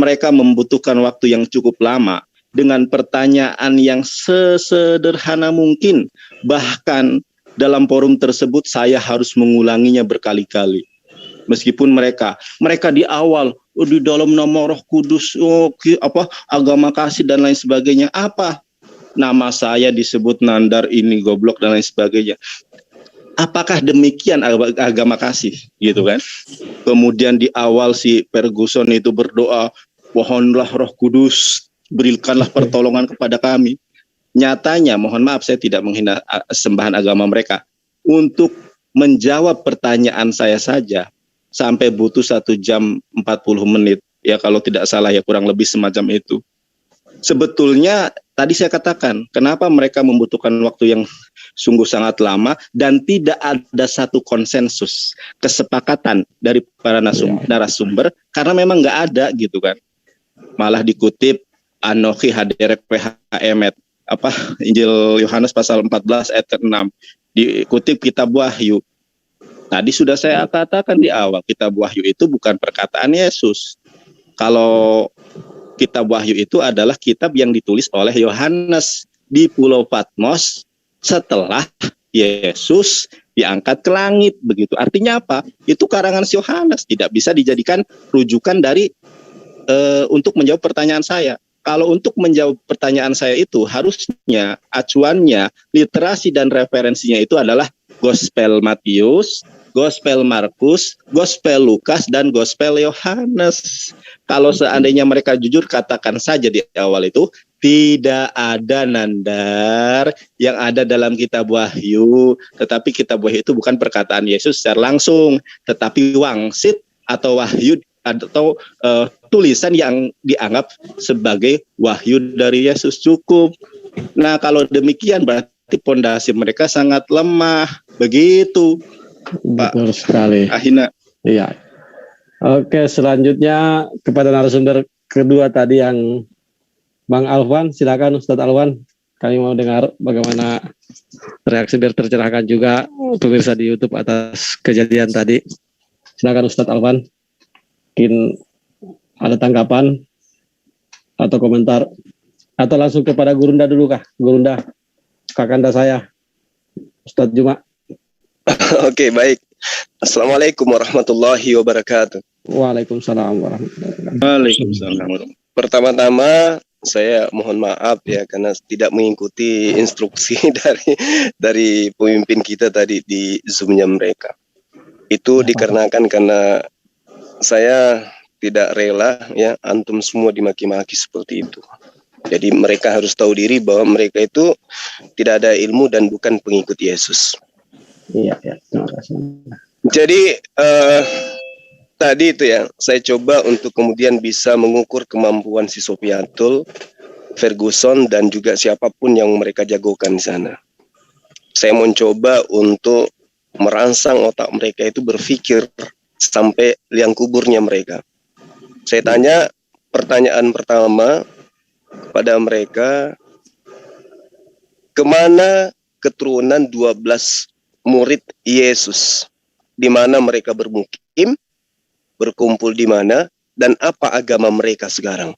mereka membutuhkan waktu yang cukup lama dengan pertanyaan yang sesederhana mungkin. Bahkan dalam forum tersebut saya harus mengulanginya berkali-kali. Meskipun mereka di awal di dalam nama Roh Kudus, agama kasih dan lain sebagainya, apa nama saya disebut Nandar ini goblok dan lain sebagainya. Apakah demikian agama kasih gitu kan? Kemudian di awal si Ferguson itu berdoa, mohonlah Roh Kudus, berikanlah pertolongan kepada kami. Nyatanya, mohon maaf saya tidak menghina sembahan agama mereka. Untuk menjawab pertanyaan saya saja sampai butuh 1 jam 40 menit. Ya kalau tidak salah ya kurang lebih semacam itu. Sebetulnya tadi saya katakan, kenapa mereka membutuhkan waktu yang sungguh sangat lama dan tidak ada satu konsensus, kesepakatan dari para narasumber, karena memang nggak ada gitu kan. Malah dikutip Anoki haderek PHM Injil Yohanes pasal 14 ayat ke-6, dikutip kitab Wahyu. Tadi sudah saya katakan di awal, kitab Wahyu itu bukan perkataan Yesus. Kalau kitab Wahyu itu adalah kitab yang ditulis oleh Yohanes di Pulau Patmos setelah Yesus diangkat ke langit, begitu. Artinya apa? Itu karangan Yohanes, tidak bisa dijadikan rujukan dari untuk menjawab pertanyaan saya. Kalau untuk menjawab pertanyaan saya itu harusnya acuannya, literasi dan referensinya itu adalah Gospel Matius, Gospel Markus, Gospel Lukas, dan Gospel Yohanes. Kalau seandainya mereka jujur, katakan saja di awal itu, tidak ada Nandar yang ada dalam kitab Wahyu. Tetapi kitab Wahyu itu bukan perkataan Yesus secara langsung, tetapi wangsit atau wahyu atau tulisan yang dianggap sebagai wahyu dari Yesus, cukup. Nah kalau demikian berarti pondasi mereka sangat lemah, begitu. Betul Pak sekali. Ahina. Iya. Oke, selanjutnya kepada narasumber kedua tadi yang Bang Alvan, silakan Ustadz Alvan. Kami mau dengar bagaimana reaksi biar tercerahkan juga pemirsa di YouTube atas kejadian tadi. Silakan Ustadz Alvan. Mungkin ada tanggapan atau komentar atau langsung kepada Gurunda dulu kah? Gurunda, kakanda saya, Ustadz Juma. Oke, baik. Assalamualaikum warahmatullahi wabarakatuh. Waalaikumsalam warahmatullahi wabarakatuh. Waalaikumsalam. Pertama-tama saya mohon maaf ya karena tidak mengikuti instruksi dari pemimpin kita tadi di Zoom-nya mereka. Itu dikarenakan karena saya tidak rela ya antum semua dimaki-maki seperti itu. Jadi mereka harus tahu diri bahwa mereka itu tidak ada ilmu dan bukan pengikut Yesus. Iya, terima kasih. Jadi tadi itu ya, saya coba untuk kemudian bisa mengukur kemampuan si Sofiatul, Ferguson, dan juga siapapun yang mereka jagokan di sana. Saya mencoba untuk merangsang otak mereka itu berpikir sampai liang kuburnya mereka. Saya tanya pertanyaan pertama kepada mereka, kemana keturunan 12 murid Yesus? Di mana mereka bermukim, berkumpul di mana, dan apa agama mereka sekarang?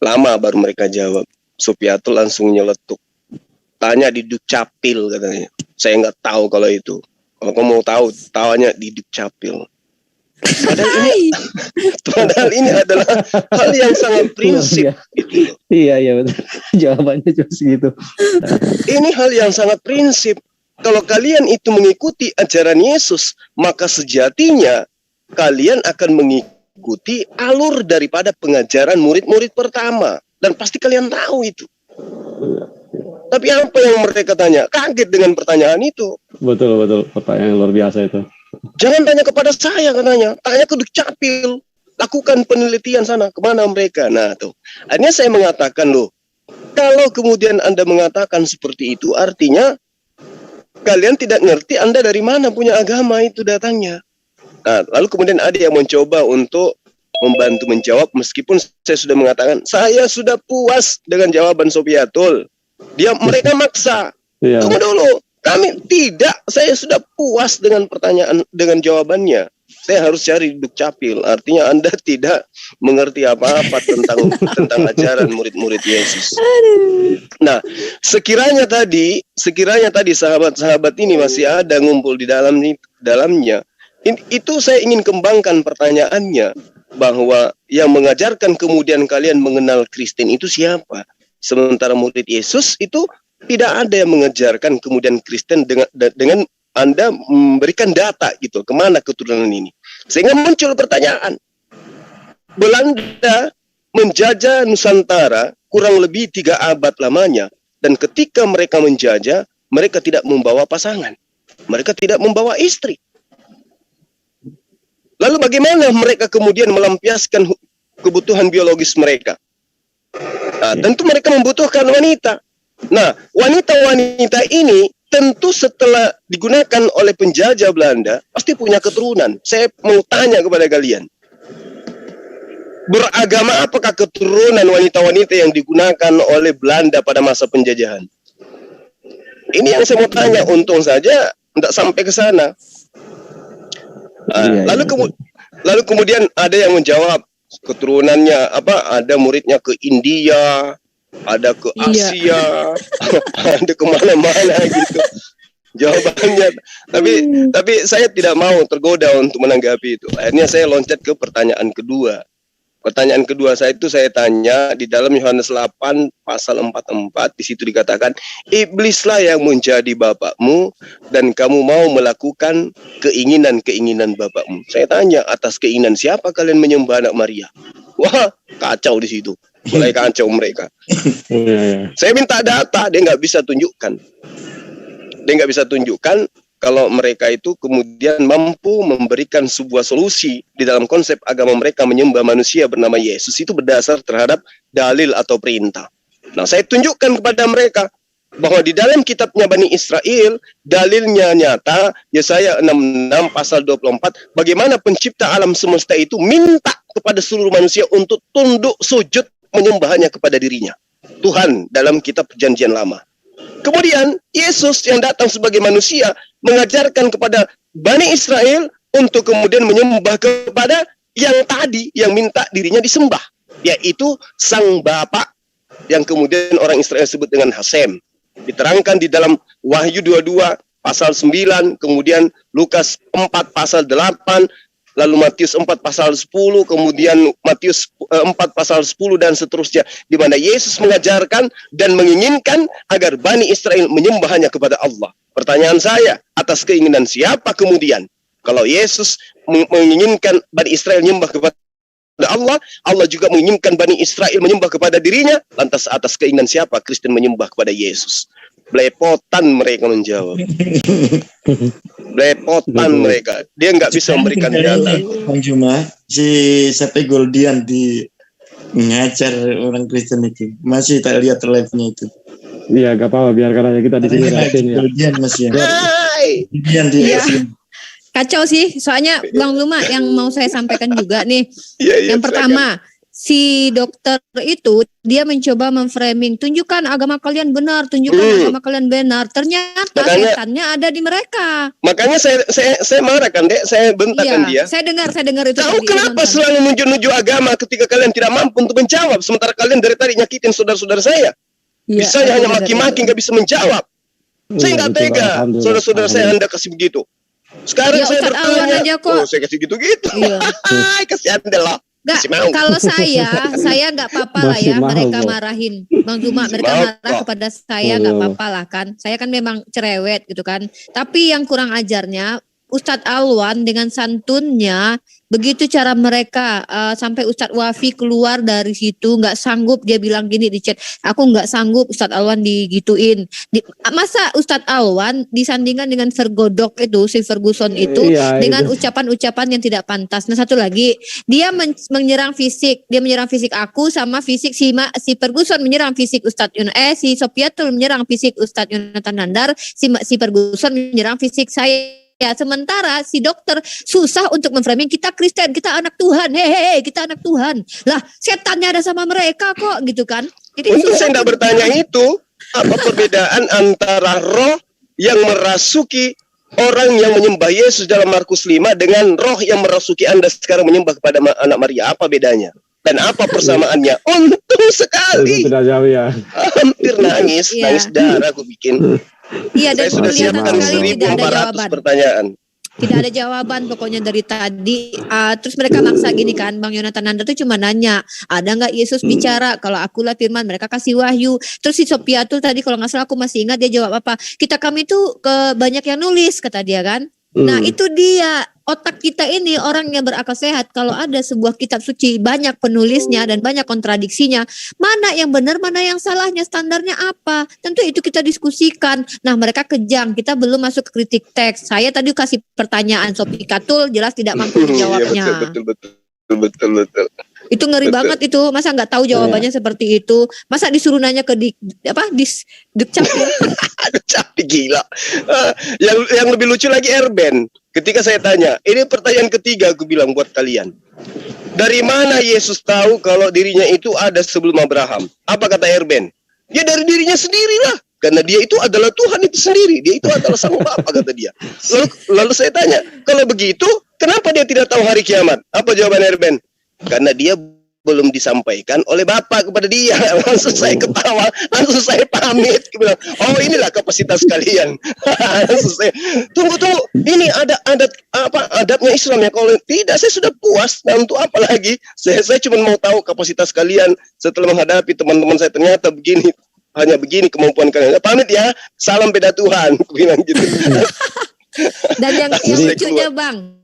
Lama baru mereka jawab. Sofiatul langsung nyeletuk. Tanya di Dukcapil katanya. Saya nggak tahu kalau itu. Kalau kamu mau tahu, tanya di Dukcapil. Padahal ini adalah hal yang sangat prinsip. Gitu. Iya betul. Jawabannya cuma segitu. Ini hal yang sangat prinsip. Kalau kalian itu mengikuti ajaran Yesus, maka sejatinya kalian akan mengikuti alur daripada pengajaran murid-murid pertama. Dan pasti kalian tahu itu. Tapi apa yang mereka tanya? Kaget dengan pertanyaan itu. Betul. Pertanyaan luar biasa itu. Jangan tanya kepada saya katanya. Tanya ke Dukcapil. Lakukan penelitian sana. Kemana mereka? Nah tuh. Akhirnya saya mengatakan loh. Kalau kemudian Anda mengatakan seperti itu, artinya kalian tidak ngerti Anda dari mana punya agama itu datangnya. Nah, lalu kemudian ada yang mencoba untuk membantu menjawab meskipun saya sudah mengatakan saya sudah puas dengan jawaban Sofiatul. Mereka maksa. Iya. Tunggu dulu. Kami tidak. Saya sudah puas dengan pertanyaan, dengan jawabannya. saya harus cari di Dukcapil. Artinya Anda tidak mengerti apa-apa tentang ajaran murid-murid Yesus. Nah, sekiranya tadi sahabat-sahabat ini masih ada ngumpul di dalamnya, itu saya ingin kembangkan pertanyaannya, bahwa yang mengajarkan kemudian kalian mengenal Kristen itu siapa? Sementara murid Yesus itu tidak ada yang mengajarkan kemudian Kristen dengan Anda memberikan data gitu, kemana keturunan ini. Sehingga muncul pertanyaan, Belanda menjajah Nusantara kurang lebih 3 abad lamanya, dan ketika mereka menjajah, mereka tidak membawa pasangan, mereka tidak membawa istri. Lalu bagaimana mereka kemudian melampiaskan kebutuhan biologis mereka? Nah, tentu mereka membutuhkan wanita. Nah, wanita-wanita ini tentu setelah digunakan oleh penjajah Belanda, pasti punya keturunan. Saya mau tanya kepada kalian, beragama apakah keturunan wanita-wanita yang digunakan oleh Belanda pada masa penjajahan? Ini yang saya mau tanya, untung saja tidak sampai ke sana. Lalu kemudian ada yang menjawab keturunannya apa? Ada muridnya ke India, ada ke Asia, ada kemana-mana gitu. Jawabannya, tapi saya tidak mau tergoda untuk menanggapi itu. Akhirnya saya loncat ke pertanyaan kedua. Pertanyaan kedua saya itu saya tanya di dalam Yohanes 8 pasal 44, di situ dikatakan, iblislah yang menjadi bapakmu dan kamu mau melakukan keinginan-keinginan bapakmu. Saya tanya, atas keinginan siapa kalian menyembah anak Maria? Wah, kacau di situ. Mulai kacau mereka. Saya minta data, dia nggak bisa tunjukkan. Dia nggak bisa tunjukkan kalau mereka itu kemudian mampu memberikan sebuah solusi di dalam konsep agama mereka menyembah manusia bernama Yesus itu berdasar terhadap dalil atau perintah. Nah, saya tunjukkan kepada mereka bahwa di dalam kitabnya Bani Israel, dalilnya nyata, Yesaya 66 pasal 24, bagaimana pencipta alam semesta itu minta kepada seluruh manusia untuk tunduk sujud menyembahnya kepada dirinya. Tuhan dalam kitab Perjanjian Lama. Kemudian Yesus yang datang sebagai manusia mengajarkan kepada Bani Israel untuk kemudian menyembah kepada yang tadi yang minta dirinya disembah, yaitu Sang Bapa yang kemudian orang Israel sebut dengan Hasem. Diterangkan di dalam Wahyu 22 pasal 9, kemudian Lukas 4 pasal 8, lalu Matius 4 pasal 10, kemudian Matius 4 pasal 10 dan seterusnya, di mana Yesus mengajarkan dan menginginkan agar Bani Israel menyembahnya kepada Allah. Pertanyaan saya, atas keinginan siapa kemudian? Kalau Yesus menginginkan Bani Israel menyembah kepada Allah, Allah juga menginginkan Bani Israel menyembah kepada dirinya, lantas atas keinginan siapa Kristen menyembah kepada Yesus? Belepotan mereka menjawab. Belepotan mereka. Dia nggak bisa memberikan data. Bang Juma, si Sape Goldian di ngajar orang Kristen itu masih tak lihat live-nya itu. Iya, gak apa-apa, biarkan aja kita di sini. Goldian masih. Goldian di sini. Kacau sih, soalnya Bang Luma yang mau saya sampaikan juga nih. Yang pertama, si dokter itu dia mencoba memframing, tunjukkan agama kalian benar, tunjukkan agama kalian benar. Ternyata setannya ada di mereka. Makanya saya marah kan, Dek, saya bentakkan dia. Saya dengar itu. Tahu kenapa selalu nuju-nuju agama ketika kalian tidak mampu untuk menjawab, sementara kalian dari tadi nyakitin saudara-saudara saya. Bisa hanya maki-maki, nggak bisa menjawab. Saya nggak tega, saudara-saudara saya Anda kasih begitu. Sekarang saya bertanya, saya kasih gitu-gitu. Kasihan deh loh. Nggak, kalau saya nggak apa-apa lah ya mereka marahin Bang Juma, mereka marah kepada saya nggak apa-apa lah kan. Saya kan memang cerewet gitu kan. Tapi yang kurang ajarnya Ustadz Alwan dengan santunnya, begitu cara mereka sampai Ustadz Wafi keluar dari situ nggak sanggup, dia bilang gini di chat, aku nggak sanggup Ustadz Alwan digituin. Masa Ustadz Alwan disandingkan dengan Vergodok itu, si Ferguson itu, dengan ucapan-ucapan yang tidak pantas. Nah satu lagi, dia menyerang fisik aku sama fisik si Ferguson menyerang fisik Ustadz si Sopiatul menyerang fisik Ustadz Yonatan Nandar, si Ferguson menyerang fisik saya. Ya, sementara si dokter susah untuk memframing kita Kristen, kita anak Tuhan, kita anak Tuhan. Lah, setannya ada sama mereka kok, gitu kan? Jadi untuk saya tidak bertanya itu, apa perbedaan antara roh yang merasuki orang yang menyembah Yesus dalam Markus 5 dengan roh yang merasuki Anda sekarang menyembah kepada anak Maria? Apa bedanya? Dan apa persamaannya? Untung sekali. Tidak jauh ya. Hampir nangis, Iya. nangis darah aku bikin. Iya, dan Saya sudah kelihatan siapkan sekali tidak ada 1.400 jawaban. pertanyaan. Tidak ada jawaban pokoknya dari tadi. Terus mereka maksa gini kan, Bang Yonatan Nanda tuh cuma nanya, ada nggak Yesus bicara? Kalau akulah firman, mereka kasih wahyu. Terus si Sopiatul tadi kalau nggak salah aku masih ingat dia jawab apa? Banyak yang nulis kata dia kan. Nah itu dia, otak kita ini orang yang berakal sehat. Kalau ada sebuah kitab suci banyak penulisnya dan banyak kontradiksinya, mana yang benar, mana yang salahnya, standarnya apa? Tentu itu kita diskusikan. Nah mereka kejang, kita belum masuk ke kritik teks. Saya tadi kasih pertanyaan Sophie Katul, jelas tidak mampu menjawabnya. Betul. Itu ngeri banget itu, masa nggak tahu jawabannya seperti itu? Masa disuruh nanya ke Dukcapil? Aduh, capek gila. Yang lebih lucu lagi Erben. Ketika saya tanya, ini pertanyaan ketiga aku bilang buat kalian. Dari mana Yesus tahu kalau dirinya itu ada sebelum Abraham? Apa kata Erben? Ya dari dirinya sendirilah. Karena dia itu adalah Tuhan itu sendiri. Dia itu adalah Sang Bapa kata dia. Lalu saya tanya, kalau begitu kenapa dia tidak tahu hari kiamat? Apa jawaban Erben? Karena dia belum disampaikan oleh Bapak kepada dia. Langsung saya ketawa, langsung saya pamit. Dia bilang, oh inilah kapasitas kalian. Langsung saya, tunggu, ini ada adabnya Islam ya. Kalau tidak, saya sudah puas. Nah untuk apa lagi? Saya cuma mau tahu kapasitas kalian setelah menghadapi teman-teman saya ternyata begini. Hanya begini kemampuan kalian. Pamit ya, salam beda Tuhan. Aku bilang gitu. Dan yang lucunya Bang,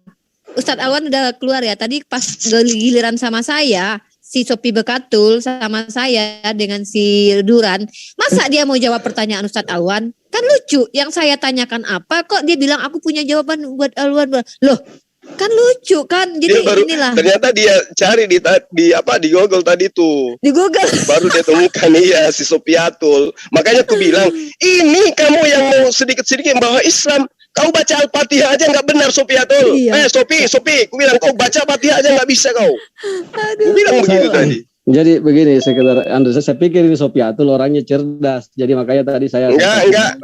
Ustadz Alwan udah keluar ya. Tadi pas giliran sama saya, si Sophie Bekatul sama saya dengan si Duran, masa dia mau jawab pertanyaan Ustadz Alwan? Kan lucu. Yang saya tanyakan apa, kok dia bilang aku punya jawaban buat Alwan. Loh, kan lucu kan. Jadi inilah. Ternyata dia cari di Google tadi tuh. Di Google. Baru dia temukan si Sopiatul. Makanya aku bilang, ini kamu yang mau sedikit-sedikit membawa Islam. Kau baca Al-Fatihah aja nggak benar Sopiatul. Iya. Sopi, aku bilang kau baca Al-Fatihah aja nggak bisa kau. Aku bilang begitu tadi. Jadi begini Sekedar Andrew, saya pikir ini Sopiatul orangnya cerdas. Jadi makanya tadi saya Enggak ada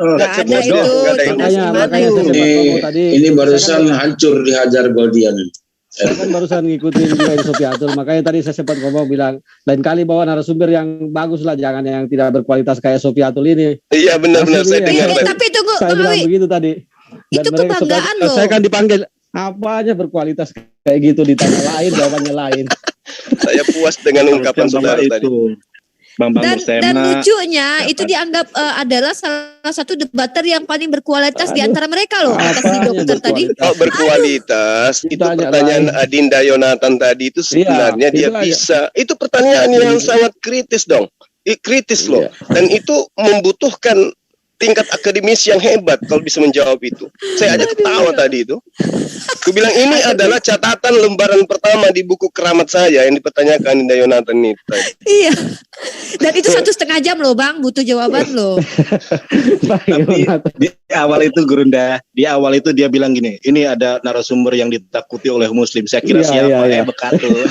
itu. Makanya saya ngomong tadi. Ini barusan hancur dihajar Goldian. Saya kan barusan ngikutin juga ini Sopiatul. Makanya tadi saya sempat ngomong bilang lain kali bawa narasumber yang bagus lah, jangan yang tidak berkualitas kayak Sopiatul ini. Iya benar-benar saya dengar. Tapi tunggu, saya bilang begitu tadi. Dan itu kebanggaan loh. Saya kan dipanggil apanya berkualitas kayak gitu, ditanya lain jawabannya lain. Saya puas dengan ungkapan saudara tadi. Dan lucunya itu dianggap adalah salah satu debater yang paling berkualitas di antara mereka loh, atas si dokter tadi. Oh, berkualitas. Itu pertanyaan Adinda Yonatan tadi itu sebenarnya dia bisa. Itu pertanyaan yang sangat kritis dong. Kritis loh. Dan itu membutuhkan tingkat akademis yang hebat kalau bisa menjawab itu. Saya aja ketawa tadi itu. Aku bilang ini adalah catatan lembaran pertama di buku keramat saya yang dipertanyakan Dinda Yonatan itu. Iya. Dan itu 1,5 jam loh Bang, butuh jawaban loh. Tapi di awal itu Gurunda, di awal itu dia bilang gini, ini ada narasumber yang ditakuti oleh Muslim. Saya kira siapa ya Bekatul.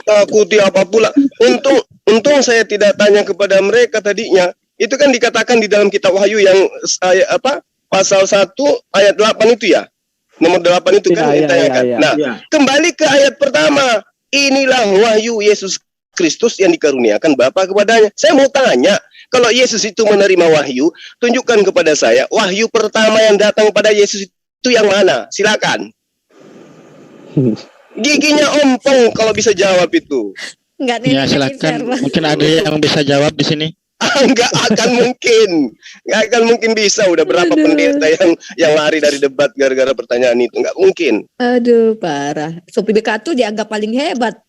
Takuti apa pula? Untung saya tidak tanya kepada mereka tadinya. Itu kan dikatakan di dalam kitab Wahyu yang pasal 1 ayat 8 itu ya. Nomor 8 itu kan ditanyakan. Nah, kembali ke ayat pertama. Inilah wahyu Yesus Kristus yang dikaruniakan Bapa kepadanya. Saya mau tanya, kalau Yesus itu menerima wahyu, tunjukkan kepada saya wahyu pertama yang datang pada Yesus itu yang mana? Silakan. Giginya ompong kalau bisa jawab itu. Enggak ya silakan. Mungkin ada yang bisa jawab di sini. Nggak akan mungkin bisa. Udah berapa pendeta yang lari dari debat gara-gara pertanyaan itu? Nggak mungkin. Aduh parah. Sophie Bekatul dianggap paling hebat.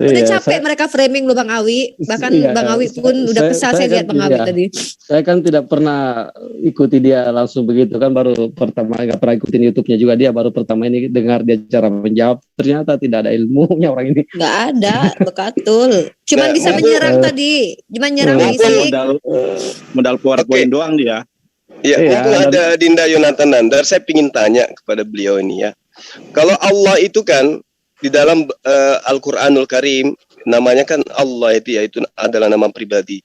Udah capek mereka framing loh Bang Awi. Bahkan Bang Awi pun udah kesal saya lihat Bang Awi tadi. Saya kan tidak pernah ikuti dia langsung begitu kan, baru pertama nggak pernah ikutin YouTube-nya juga, dia baru pertama ini dengar dia cara menjawab. Ternyata tidak ada ilmunya orang ini. Nggak ada Bekatul. Cuman bisa menyerang tadi. Cuman nyerang fisik. Modal PowerPoint doang dia. Ya, untuk ada Dinda Yonatan Nandar, saya ingin tanya kepada beliau ini ya. Kalau Allah itu kan di dalam Al-Quranul Karim namanya kan Allah itu adalah nama pribadi.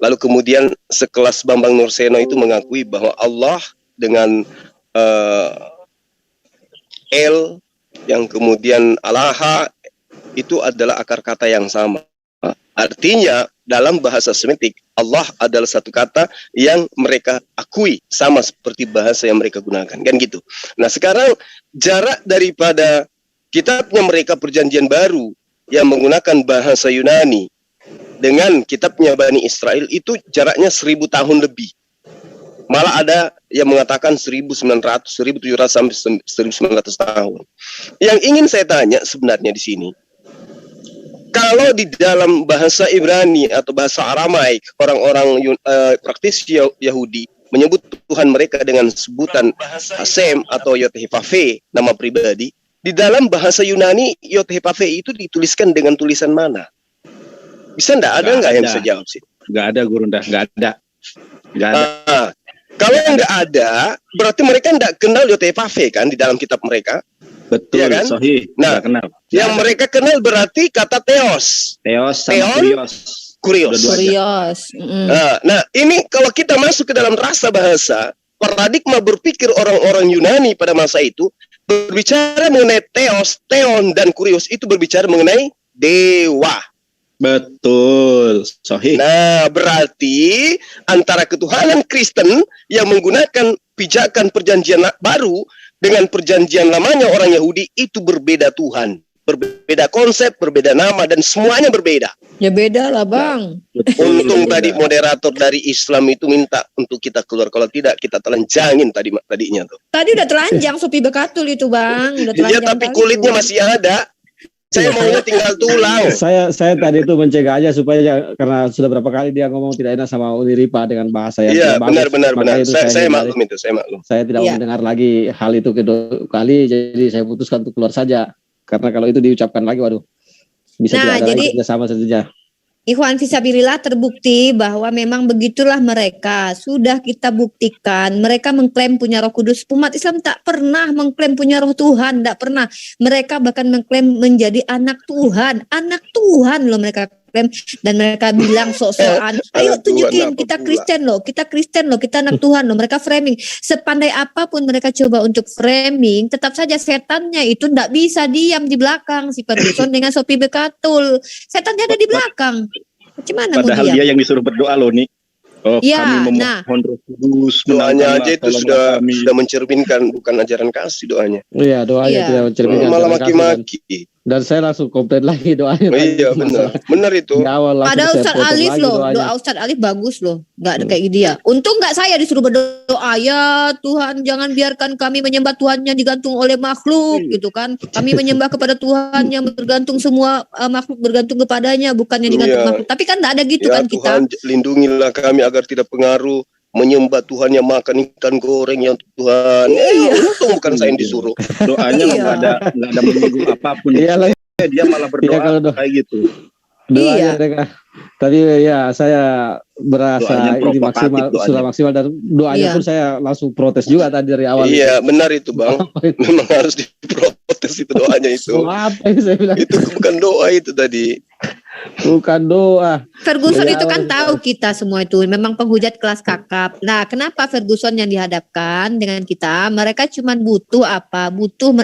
Lalu kemudian sekelas Bambang Nurseno itu mengakui bahwa Allah dengan El yang kemudian Alaha itu adalah akar kata yang sama. Artinya dalam bahasa Semitik Allah adalah satu kata yang mereka akui sama seperti bahasa yang mereka gunakan, kan gitu. Nah sekarang jarak daripada kitabnya mereka Perjanjian Baru yang menggunakan bahasa Yunani dengan kitabnya Bani Israel itu jaraknya 1000 tahun lebih. Malah ada yang mengatakan 1700 sampai 1900 tahun. Yang ingin saya tanya sebenarnya di sini, kalau di dalam bahasa Ibrani atau bahasa Aramaik, orang-orang praktisi Yahudi menyebut Tuhan mereka dengan sebutan Hasem atau Yod-Heh-Vaveh, nama pribadi, di dalam bahasa Yunani Yod-Heh-Vaveh itu dituliskan dengan tulisan mana? Bisa ada nggak yang bisa jawab sih? Nggak ada, Guru, nggak ada. Kalau nggak ada, berarti mereka nggak kenal Yod-Heh-Vaveh kan di dalam kitab mereka. Betul, ya kan? Sahih. Nah, yang mereka kenal berarti kata Theos. Theos sama Kurios. Nah, ini kalau kita masuk ke dalam rasa bahasa, paradigma berpikir orang-orang Yunani pada masa itu berbicara mengenai Theos, Theon, dan Kurios itu berbicara mengenai dewa. Betul, sahih. Nah, berarti antara ketuhanan Kristen yang menggunakan pijakan Perjanjian Baru dengan Perjanjian Lamanya orang Yahudi itu berbeda Tuhan, berbeda konsep, berbeda nama, dan semuanya berbeda. Ya beda lah Bang. Untung tadi moderator dari Islam itu minta untuk kita keluar, kalau tidak kita telanjangin tadinya tuh. Tadi udah telanjang Sophie Bekatul itu Bang. Iya tapi kulitnya masih ada. Saya maunya tinggal tulang. Saya tadi itu mencegah aja supaya karena sudah berapa kali dia ngomong tidak enak sama Uniripa dengan bahasa yang iya, bagus. benar. Saya maklum itu, Saya tidak mau mendengar lagi hal itu kedua kali, jadi saya putuskan untuk keluar saja. Karena kalau itu diucapkan lagi, waduh, bisa tidak ada lagi kerjasama saja. Ikhwan fisabilillah, terbukti bahwa memang begitulah mereka. Sudah kita buktikan. Mereka mengklaim punya Roh Kudus. Umat Islam tak pernah mengklaim punya Roh Tuhan. Tak pernah. Mereka bahkan mengklaim menjadi anak Tuhan. Anak Tuhan loh mereka klaim. Dan mereka bilang sok-sokan. Ayo tunjukin kita Kristen loh. Kita Kristen loh. Kita anak Tuhan loh. Mereka framing. Sepandai apapun mereka coba untuk framing, tetap saja setannya itu tidak bisa diam di belakang. Si Ferguson dengan Sophie Bekatul. Setannya ada di belakang. Gimana padahal dia yang disuruh berdoa loh nih. Ya, kami memohon Roh Kudus, doanya aja itu sudah mencerminkan bukan ajaran kasih doanya. Iya, doanya tidak mencerminkan. Malah maki-maki. Dan saya langsung komplain lagi doanya. Iya benar itu. Ada Ustaz Alif loh, doa Ustaz Alif bagus loh, nggak ada kayak dia. Untung nggak saya disuruh berdoa, ya Tuhan jangan biarkan kami menyembah Tuhan yang digantung oleh makhluk gitu kan. Kami menyembah kepada Tuhan yang bergantung, semua makhluk bergantung kepadanya, bukan yang digantung makhluk. Tapi kan nggak ada gitu ya, kan kita. Tuhan lindungilah kami agar tidak pengaruh menyembah Tuhan yang makan ikan goreng yang Tuhan. Untung bukan saya yang disuruh. Doanya nggak ada menyinggung apapun. Dia malah berdoa kayak gitu. Doanya mereka. Tadi ya saya berasa ini maksimal, sudah maksimal, dan doanya pun saya langsung protes juga tadi dari awal. Iya benar itu Bang. Memang harus diprotes itu doanya itu. Apa yang saya bilang? Itu bukan doa itu tadi. Bukan doa. Ferguson itu kan tahu kita semua itu memang penghujat kelas kakap. Nah, kenapa Ferguson yang dihadapkan dengan kita? Mereka cuma butuh apa? Butuh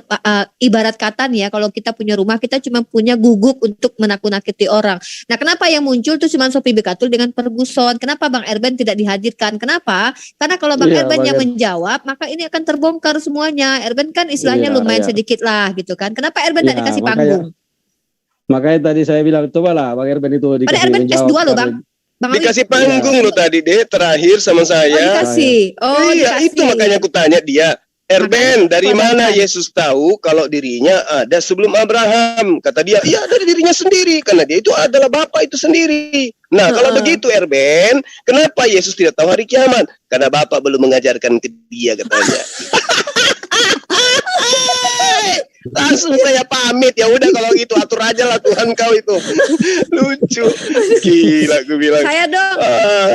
ibarat kata nih ya, kalau kita punya rumah kita cuma punya guguk untuk menakut-nakuti orang. Nah, kenapa yang muncul tuh cuma Sophie Bekatul dengan Ferguson? Kenapa Bang Erben tidak dihadirkan? Kenapa? Karena kalau Bang Erben yang menjawab, maka ini akan terbongkar semuanya. Erben kan istilahnya lumayan sedikit lah gitu kan. Kenapa Erben tidak dikasih panggung? Makanya tadi saya bilang cobalah Bang Erben itu dikasih. Pada Erben S2 loh Bang. Dikasih panggung lo tadi deh terakhir sama saya. Dikasih. Iya dikasih. Itu makanya aku tanya dia. Erben, dari mana Yesus tahu kalau dirinya ada sebelum Abraham? Kata dia, iya dari dirinya sendiri. Karena dia itu adalah Bapa itu sendiri. Nah kalau begitu Erben, kenapa Yesus tidak tahu hari kiamat? Karena Bapa belum mengajarkan ke dia katanya. Langsung saya pamit, ya udah kalau gitu atur aja lah Tuhan kau itu. Lucu. Gila gue bilang. Saya dong.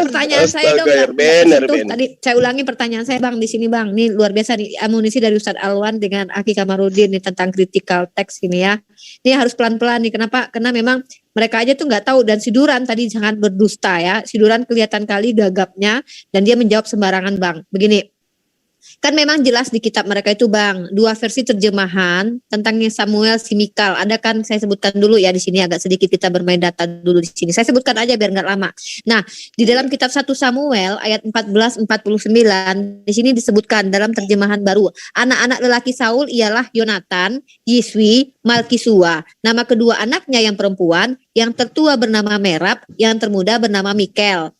Pertanyaan saya dong. Erben. Tadi saya ulangi pertanyaan saya Bang di sini Bang. Ini luar biasa nih amunisi dari Ustadz Alwan dengan Aki Kamarudin nih tentang critical text ini ya. Ini harus pelan-pelan nih. Kenapa? Karena memang mereka aja tuh nggak tahu, dan Siduran tadi jangan berdusta ya. Siduran kelihatan kali gagapnya dan dia menjawab sembarangan Bang. Begini. Kan memang jelas di kitab mereka itu Bang, dua versi terjemahan tentang Samuel si Mikal. Ada kan saya sebutkan dulu ya di sini, agak sedikit kita bermain data dulu di sini. Saya sebutkan aja biar nggak lama. Nah, di dalam kitab 1 Samuel ayat 14-49 di sini disebutkan dalam terjemahan baru. Anak-anak lelaki Saul ialah Yonatan, Yiswi, Malkisua. Nama kedua anaknya yang perempuan, yang tertua bernama Merab, yang termuda bernama Mikal.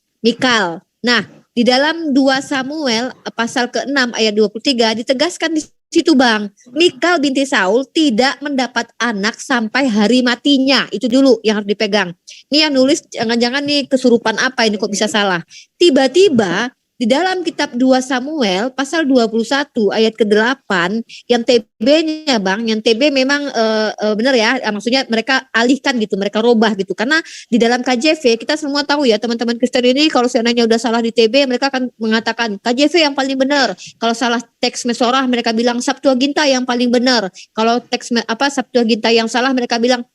Nah, di dalam 2 Samuel pasal ke-6 ayat 23 ditegaskan di situ Bang, Mikal binti Saul tidak mendapat anak sampai hari matinya. Itu dulu yang harus dipegang. Ini yang nulis jangan-jangan nih kesurupan apa ini kok bisa salah. Tiba-tiba di dalam kitab 2 Samuel pasal 21 ayat ke-8 yang TB-nya Bang, yang TB memang benar ya, maksudnya mereka alihkan gitu, mereka robah gitu. Karena di dalam KJV kita semua tahu ya teman-teman Kristen ini kalau seandainya udah salah di TB mereka akan mengatakan KJV yang paling benar. Kalau salah teks Mesorah mereka bilang Septuaginta yang paling benar. Kalau teks Septuaginta yang salah mereka bilang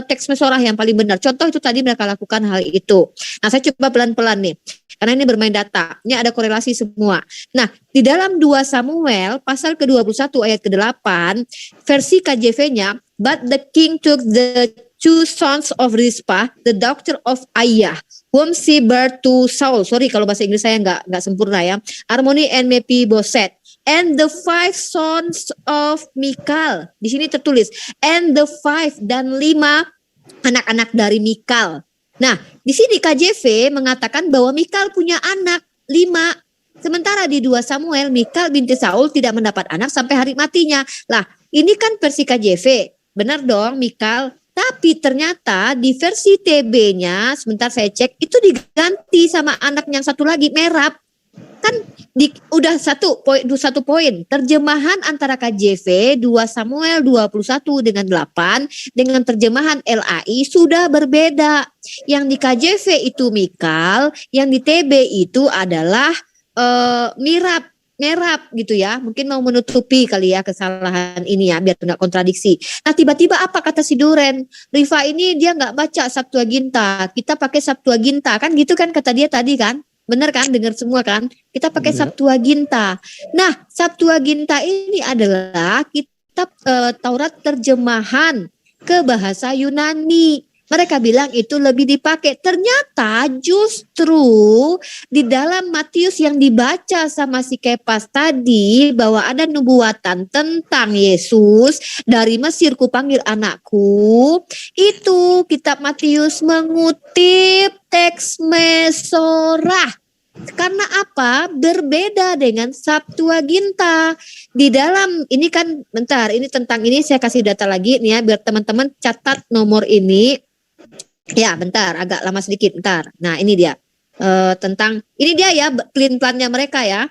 teks Mesorah yang paling benar. Contoh itu tadi mereka lakukan hal itu. Nah, saya coba pelan-pelan nih. Karena ini bermain data, ini ada korelasi semua. Nah, di dalam 2 Samuel pasal ke-21 ayat ke-8, versi KJV-nya, but the king took the 2 sons of Rizpah, the daughter of Aiah, whom she bare to Saul. Sorry kalau bahasa Inggris saya nggak sempurna ya. Harmony and Mephibosheth. And the 5 sons of Mikal. Di sini tertulis, and the 5 dan 5 anak-anak dari Mikal. Nah, di sini KJV mengatakan bahwa Mikal punya anak 5. Sementara di 2 Samuel, Mikal binti Saul tidak mendapat anak sampai hari matinya. Lah, ini kan versi KJV. Benar dong, Mikal. Tapi ternyata di versi TB-nya, sebentar saya cek, itu diganti sama anak yang satu lagi, Merab. Kan udah satu poin. Terjemahan antara KJV 2 Samuel 21 dengan 8 dengan terjemahan LAI sudah berbeda. Yang di KJV itu Mikal, yang di TB itu adalah Merab gitu ya. Mungkin mau menutupi kali ya kesalahan ini ya biar nggak kontradiksi. Nah, tiba-tiba apa kata si Duren? Rifa ini dia nggak baca Septuaginta. Kita pakai Septuaginta kan gitu kan kata dia tadi kan? Benar kan? Dengar semua kan? Kita pakai Septuaginta. Nah, Septuaginta ini adalah kitab Taurat terjemahan ke bahasa Yunani. Mereka bilang itu lebih dipakai. Ternyata justru di dalam Matius yang dibaca sama si Kepas tadi bahwa ada nubuatan tentang Yesus dari Mesir kupanggil anakku. Itu kitab Matius mengutip teks Mesorah. Karena apa? Berbeda dengan Septuaginta. Di dalam ini kan bentar, ini tentang ini saya kasih data lagi nih ya biar teman-teman catat nomor ini. Ya, bentar, agak lama sedikit, bentar. Nah, ini dia. Tentang ini dia ya clean plan-nya mereka ya.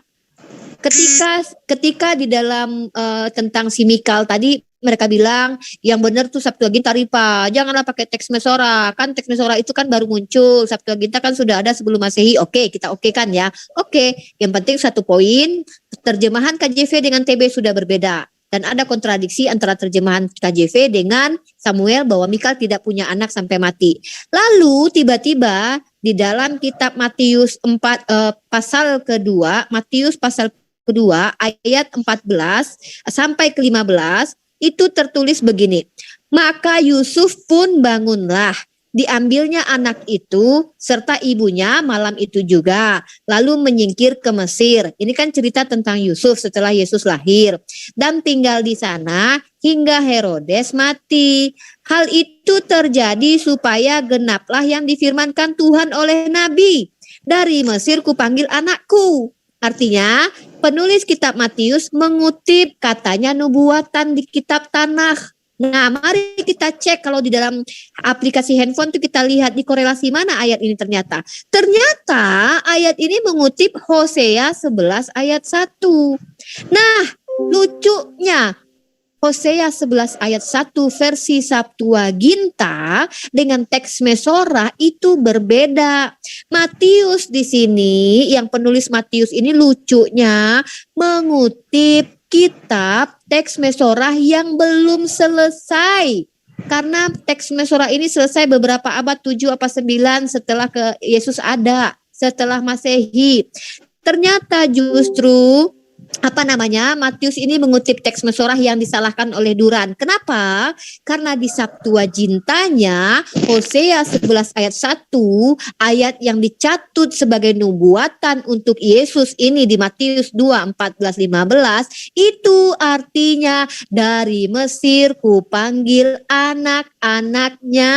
Ketika di dalam tentang si Mikal tadi mereka bilang yang benar tuh Septuaginta Ripa. Janganlah pakai teks Mesorah. Kan teks Mesorah itu kan baru muncul. Septuaginta kan sudah ada sebelum Masehi. Oke, kita kan ya. Oke, yang penting satu poin, terjemahan KJV dengan TB sudah berbeda. Dan ada kontradiksi antara terjemahan KJV dengan Samuel bahwa Mikal tidak punya anak sampai mati. Lalu tiba-tiba di dalam kitab Matius 4 pasal kedua, Matius pasal kedua ayat 14 sampai ke 15 itu tertulis begini. Maka Yusuf pun bangunlah. Diambilnya anak itu serta ibunya malam itu juga, lalu menyingkir ke Mesir. Ini kan cerita tentang Yusuf setelah Yesus lahir. Dan tinggal di sana hingga Herodes mati. Hal itu terjadi supaya genaplah yang difirmankan Tuhan oleh Nabi. Dari Mesir kupanggil anakku. Artinya penulis kitab Matius mengutip katanya nubuatan di kitab Tanakh. Nah, mari kita cek kalau di dalam aplikasi handphone tuh kita lihat di korelasi mana ayat ini ternyata. Ternyata ayat ini mengutip Hosea 11 ayat 1. Nah, lucunya Hosea 11 ayat 1 versi Septuaginta dengan teks Mesorah itu berbeda. Matius di sini, yang penulis Matius ini lucunya mengutip kitab teks Mesorah yang belum selesai. Karena teks Mesorah ini selesai beberapa abad 7 apa 9 setelah Yesus ada, setelah Masehi. Ternyata justru Matius ini mengutip teks Mesorah yang disalahkan oleh Duran. Kenapa? Karena di Septuagintanya Hosea 11 ayat 1, ayat yang dicatut sebagai nubuatan untuk Yesus ini di Matius 2, 14, 15, itu artinya dari Mesir kupanggil anak-anaknya.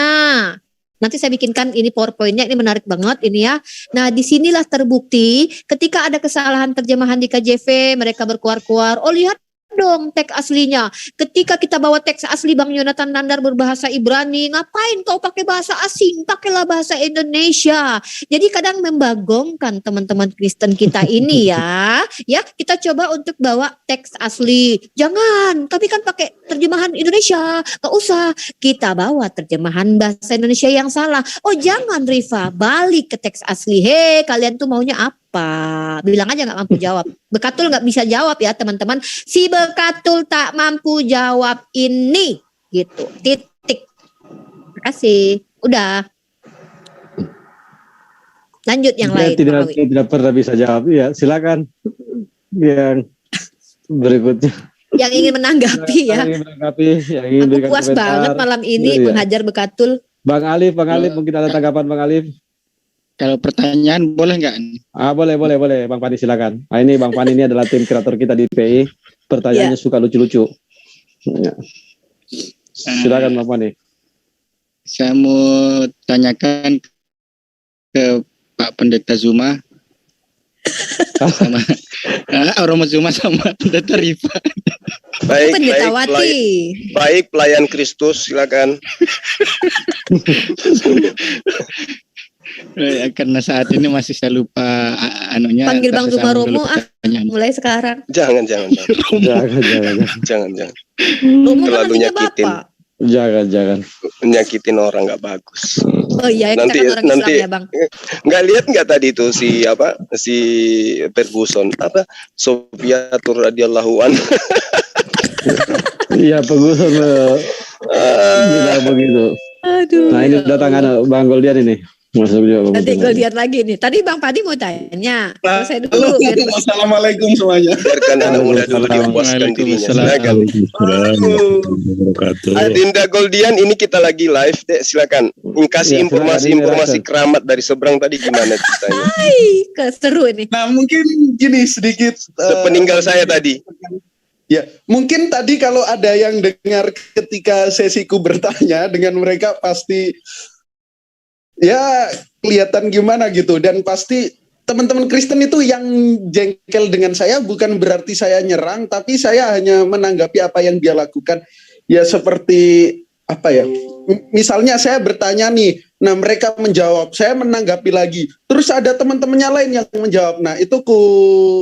Nanti saya bikinkan ini PowerPoint-nya, ini menarik banget ini ya. Nah, disinilah terbukti ketika ada kesalahan terjemahan di KJV, mereka berkuar-kuar, oh lihat dong teks aslinya. Ketika kita bawa teks asli, Bang Yonatan Nandar berbahasa Ibrani, ngapain kau pakai bahasa asing? Pakailah bahasa Indonesia. Jadi kadang membagongkan teman-teman Kristen kita ini ya. Ya, kita coba untuk bawa teks asli. Jangan, tapi kan pakai terjemahan Indonesia. Gak usah, kita bawa terjemahan bahasa Indonesia yang salah. Oh jangan Rifa, balik ke teks asli. Hei, kalian tuh maunya apa? Bilang aja gak mampu jawab. Bekatul gak bisa jawab ya teman-teman. Si Bekatul tak mampu jawab ini. Gitu. Titik. Terima kasih. Udah. Lanjut yang lain. Tidak pernah bisa jawab. Ya, silakan. Yang berikutnya. Yang ingin menanggapi ya. Aku puas banget malam ini menghajar Bekatul. Bang Alif mungkin ada tanggapan Bang Alif. Kalau pertanyaan boleh nggak? Boleh. Bang Pani silakan. Nah, ini Bang Pani ini adalah tim kreator kita di PI. Pertanyaannya suka lucu-lucu. Ya. Silakan Bang Pani. Saya mau tanyakan ke Pak Pendeta Zuma sama Romo Zuma sama Pendeta Rifa. Baik, pelayan Kristus, silakan. Karena saat ini masih saya lupa anunya. Panggil Bang Zuma Romo mulai sekarang. Jangan. Romo terlalu nyakitin. Jangan. Menyakitin orang nggak bagus. Oh iya, nanti orang Islam ya, Bang. Nggak lihat nggak tadi itu si Ferguson Sofiatur radhiyallahu anhu. Iya, Ferguson bilang begitu. Aduh. Nah, ini datangan Bang Goldian ini. Masuk juga. Nanti Goldian lagi nih. Tadi Bang Padi mau tanya. Saya dulu. Assalamualaikum semuanya. Biarkan anak muda dulu memuaskan dirinya. Silakan. Adinda Goldian, ini kita lagi live, Dek. Silakan. Kasih informasi keramat dari seberang tadi gimana ceritanya? Seru ini. Nah, mungkin gini sedikit. Sepeninggal saya tadi. Ya, mungkin tadi kalau ada yang dengar ketika sesiku bertanya dengan mereka pasti ya kelihatan gimana gitu, dan pasti teman-teman Kristen itu yang jengkel dengan saya bukan berarti saya nyerang, tapi saya hanya menanggapi apa yang dia lakukan. Ya seperti apa ya, misalnya saya bertanya nih, nah mereka menjawab, saya menanggapi lagi, terus ada teman-temannya lain yang menjawab, nah itu ku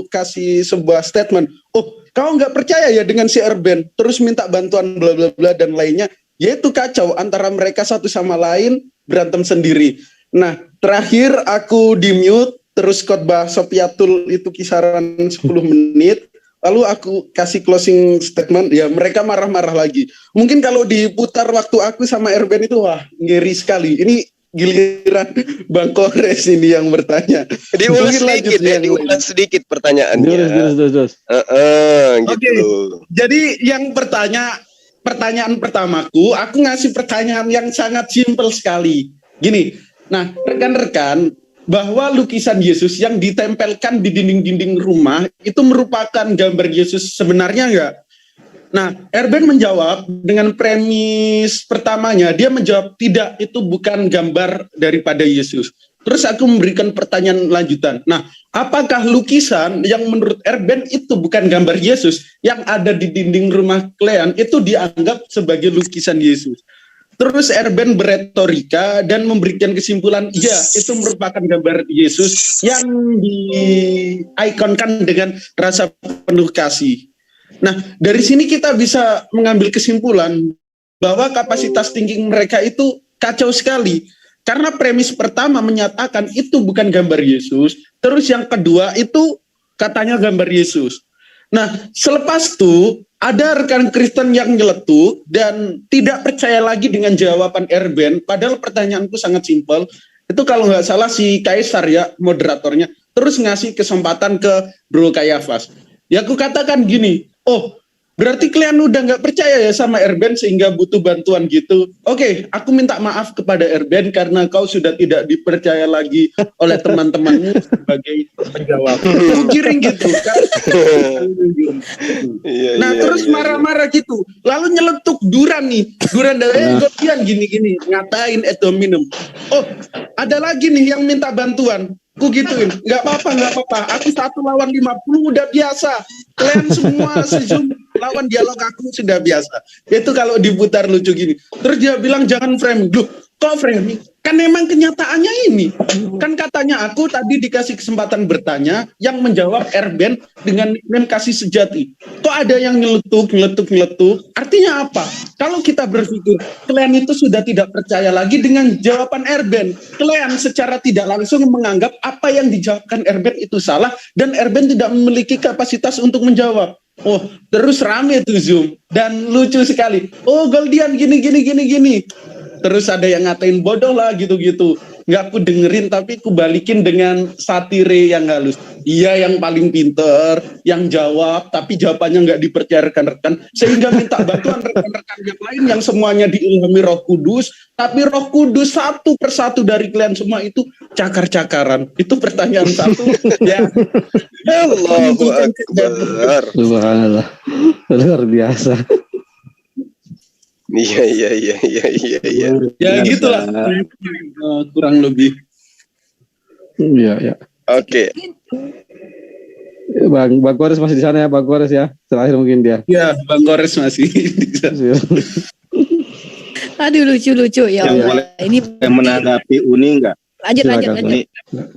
kasih sebuah statement, oh kau nggak percaya ya dengan si Erben, terus minta bantuan bla bla bla dan lainnya, yaitu kacau antara mereka satu sama lain, berantem sendiri. Nah, terakhir aku di mute, terus khotbah Sofiatul itu kisaran 10 menit, lalu aku kasih closing statement, ya mereka marah-marah lagi. Mungkin kalau diputar waktu aku sama Erben itu, wah ngeri sekali. Ini giliran Bang Kores ini yang bertanya. Diulas sedikit pertanyaannya. Terus. Gitu. Okay. Jadi yang pertanyaan pertamaku, aku ngasih pertanyaan yang sangat simpel sekali. Gini, nah rekan-rekan, bahwa lukisan Yesus yang ditempelkan di dinding-dinding rumah itu merupakan gambar Yesus sebenarnya enggak? Nah, Erben menjawab dengan premis pertamanya, dia menjawab tidak, itu bukan gambar daripada Yesus. Terus aku memberikan pertanyaan lanjutan. Nah, apakah lukisan yang menurut Erben itu bukan gambar Yesus yang ada di dinding rumah Klean itu dianggap sebagai lukisan Yesus? Terus Erben beretorika dan memberikan kesimpulan, ya itu merupakan gambar Yesus yang diikonkan dengan rasa penuh kasih. Nah, dari sini kita bisa mengambil kesimpulan bahwa kapasitas thinking mereka itu kacau sekali. Karena premis pertama menyatakan itu bukan gambar Yesus, terus yang kedua itu katanya gambar Yesus. Nah, selepas itu ada rekan Kristen yang nyeletuk dan tidak percaya lagi dengan jawaban Erben, padahal pertanyaanku sangat simpel. Itu kalau nggak salah si Kaisar ya, moderatornya, terus ngasih kesempatan ke Bro Kayafas. Ya aku katakan gini, oh berarti kalian udah nggak percaya ya sama Erben sehingga butuh bantuan gitu. Oke, aku minta maaf kepada Erben karena kau sudah tidak dipercaya lagi oleh teman-temanmu sebagai penjawab. Aku giring gitu kan. Nah terus marah-marah gitu. Lalu nyeletuk Duran nih. Duran dari Goldian gini-gini. Ngatain et hominem. Oh ada lagi nih yang minta bantuan. Ku gituin, nggak apa-apa. Aku 1 lawan 50 udah biasa. Kalian semua se-Zoom lawan dialog aku sudah biasa. Itu kalau diputar lucu gini. Terus dia bilang jangan framing. Loh, kok framing? Kan memang kenyataannya ini. Kan katanya aku tadi dikasih kesempatan bertanya, yang menjawab Erben dengan nickname Kasih Sejati. Kok ada yang nyeletuk. Artinya apa? Kalau kita berpikir, kalian itu sudah tidak percaya lagi dengan jawaban Erben. Kalian secara tidak langsung menganggap apa yang dijawabkan Erben itu salah, dan Erben tidak memiliki kapasitas untuk menjawab. Oh, terus rame tuh Zoom. Dan lucu sekali. Oh, Goldian gini. Terus ada yang ngatain bodoh lah gitu-gitu. Nggak aku dengerin tapi aku balikin dengan satire yang halus. Iya yang paling pinter, yang jawab tapi jawabannya nggak dipercaya rekan-rekan. Sehingga minta bantuan rekan-rekan yang lain yang semuanya diilhami Roh Kudus. Tapi Roh Kudus satu persatu dari kalian semua itu cakar-cakaran. Itu pertanyaan satu. Ya. Allahu Akbar. Subhanallah. Luar biasa. Iya. Ya gitulah kurang lebih. Iya. Oke. Bang Gores masih di sana ya, Bang Gores ya. Terakhir mungkin dia. Ya, Bang Gores masih di sana. Aduh lucu ya. Yang boleh ini menanggapi Uni enggak? Lanjut. Ini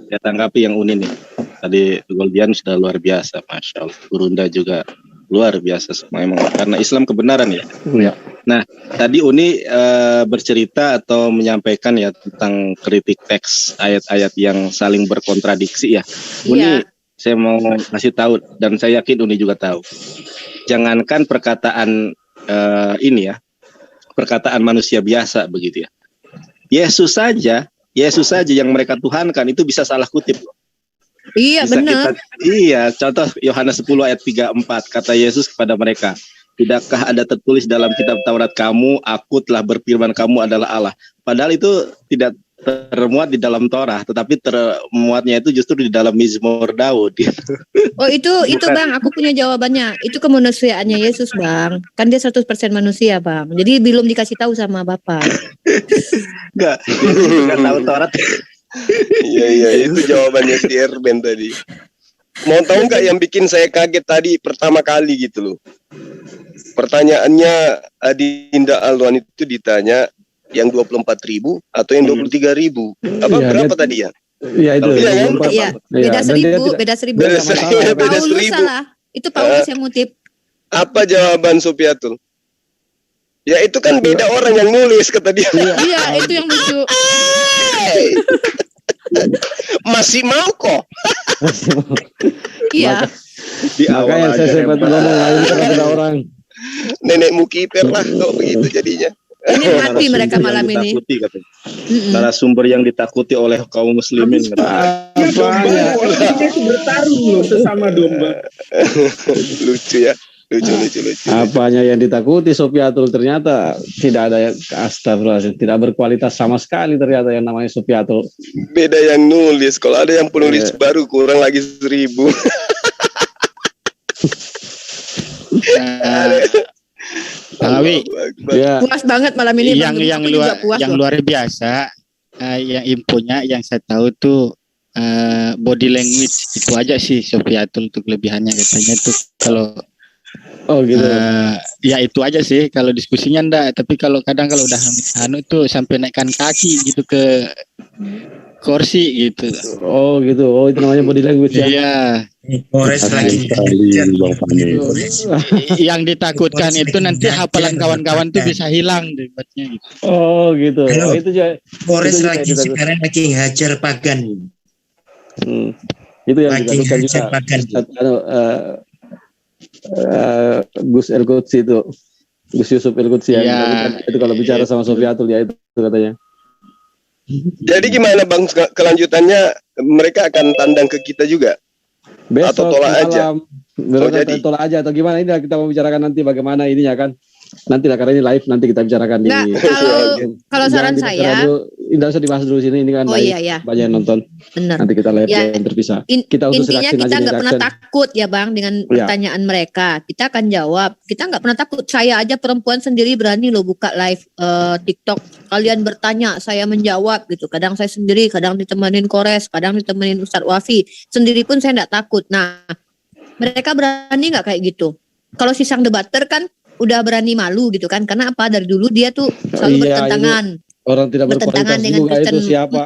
saya tanggapi yang Uni nih. Tadi Goldian sudah luar biasa, Masya Allah. Burunda juga luar biasa semua emang karena Islam kebenaran ya. Iya. Nah, tadi Uni bercerita atau menyampaikan ya tentang kritik teks ayat-ayat yang saling berkontradiksi ya. Uni, saya mau kasih tahu dan saya yakin Uni juga tahu. Jangankan perkataan ini ya, perkataan manusia biasa begitu ya. Yesus saja yang mereka tuhankan itu bisa salah kutip loh. Iya benar. Iya, contoh Yohanes 10 ayat 3-4 kata Yesus kepada mereka, tidakkah ada tertulis dalam kitab Taurat kamu, aku telah berfirman kamu adalah Allah. Padahal itu tidak termuat di dalam Torah, tetapi termuatnya itu justru di dalam Mizmur Daud. Oh itu Bang, aku punya jawabannya. Itu kemanusiaannya Yesus Bang. Kan dia 100% manusia Bang. Jadi belum dikasih tahu sama Bapak. Enggak tahu Torah. Iya itu jawabannya si Erben tadi. Mau tahu nggak yang bikin saya kaget tadi pertama kali gitu loh? Pertanyaannya Adinda Alwan itu ditanya yang 24.000 atau yang 23.000? Apa ya, berapa tadi ya? Iya itu. Iya, beda 1.000. Paulus salah. Itu Paulus yang ngutip. Apa jawaban Supiatul? Ya itu kan beda orang yang nulis kata dia. Iya, itu yang lucu. Masih mau kok. Iya. Di awal saya sempat ngomong lain kepada orang. Nenekmu kiper lah kok begitu jadinya. Ini mati mereka malam ini. Narasumber yang ditakuti oleh kaum muslimin. Domba bertarung loh sesama domba. Lucu ya. Lucu. Apanya yang ditakuti Sofiatul, ternyata tidak ada yang astagfirullahaladzim, tidak berkualitas sama sekali ternyata yang namanya Sofiatul. Beda yang nulis, kalau ada yang penulis baru kurang lagi 1.000. Awi, puas banget malam ini. Yang luar biasa, yang infonya yang saya tahu tuh body language itu aja sih Sofiatul untuk kelebihannya katanya tuh kalau gitu. Ya itu aja sih kalau diskusinya ndak, tapi kalau kadang kalau udah tuh sampai naikkan kaki gitu ke kursi gitu. Oh gitu. Oh itu namanya body language ya. Iya. Kores lagi. Yang ditakutkan itu nanti hafalan kawan-kawan tuh bisa hilang debatnya gitu. Oh gitu. Halo. Itu juga. Kores lagi sekarang lagi hajar pagan. Itu yang lagi hajar pagan. Gus El-Qudsi itu, Gus Yusuf El-Qudsi itu kalau bicara sama Sofiatul ya itu katanya. Jadi gimana Bang kelanjutannya, mereka akan tandang ke kita juga? Besok atau tolak aja? Jadi tolak aja atau gimana, ini kita mau bicarakan nanti bagaimana ininya kan. Nanti lah, karena ini live, nanti kita bicarakan di. Kalau saran saya, tidak usah dibahas dulu sini, ini kan live, banyak yang nonton. Benar. Nanti kita live yang terpisah. Intinya kita nggak pernah takut ya Bang dengan pertanyaan mereka. Kita akan jawab. Kita nggak pernah takut. Saya aja perempuan sendiri berani loh buka live TikTok. Kalian bertanya, saya menjawab gitu. Kadang saya sendiri, kadang ditemenin Kores, kadang ditemenin Ustadz Wafi. Sendiri pun saya nggak takut. Nah, mereka berani nggak kayak gitu? Kalau si sang debater kan udah berani malu gitu kan, karena apa, dari dulu dia tuh selalu bertentangan, orang tidak berkualitas juga itu siapa.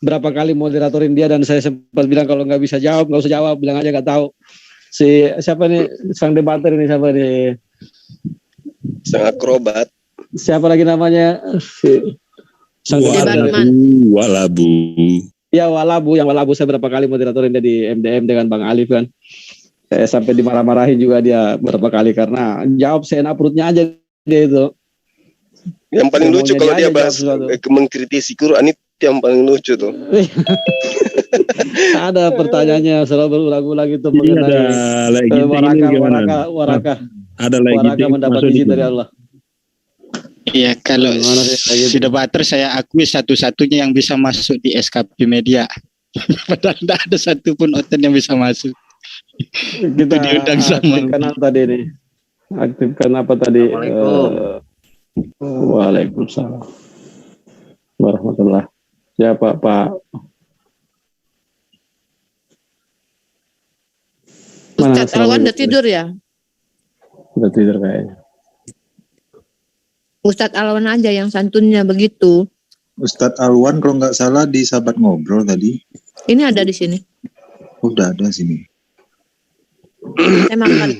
Berapa kali moderatorin dia dan saya sempat bilang kalau nggak bisa jawab nggak usah jawab, bilang aja nggak tahu. Siapa nih sang debater ini, siapa nih, sang akrobat, siapa lagi namanya, sang Walabu. Ya yang Walabu saya berapa kali moderatorin dia di MDM dengan Bang Alif kan. Saya sampai dimarah-marahin juga dia berapa kali karena jawab seenak perutnya aja dia itu. Yang paling lucu kalau dia bahas mengkritisi Quran itu yang paling lucu tuh. Ada pertanyaannya selalu berulang-ulang itu mengenai waraka mendapat izin dari Allah. Iya, kalau si debater saya akui satu-satunya yang bisa masuk di SKP Media. Padahal tidak ada satupun Oten yang bisa masuk. Kita diundang sama aktifkan tadi nih. Aktifkan apa tadi? Waalaikumsalam warahmatullah. Ya Pak. Ustadz Alwan udah tidur ya? Udah tidur kayaknya. Ustadz Alwan aja yang santunnya begitu. Ustadz Alwan kalau nggak salah di Sahabat Ngobrol tadi. Ini ada di sini. Udah ada sini.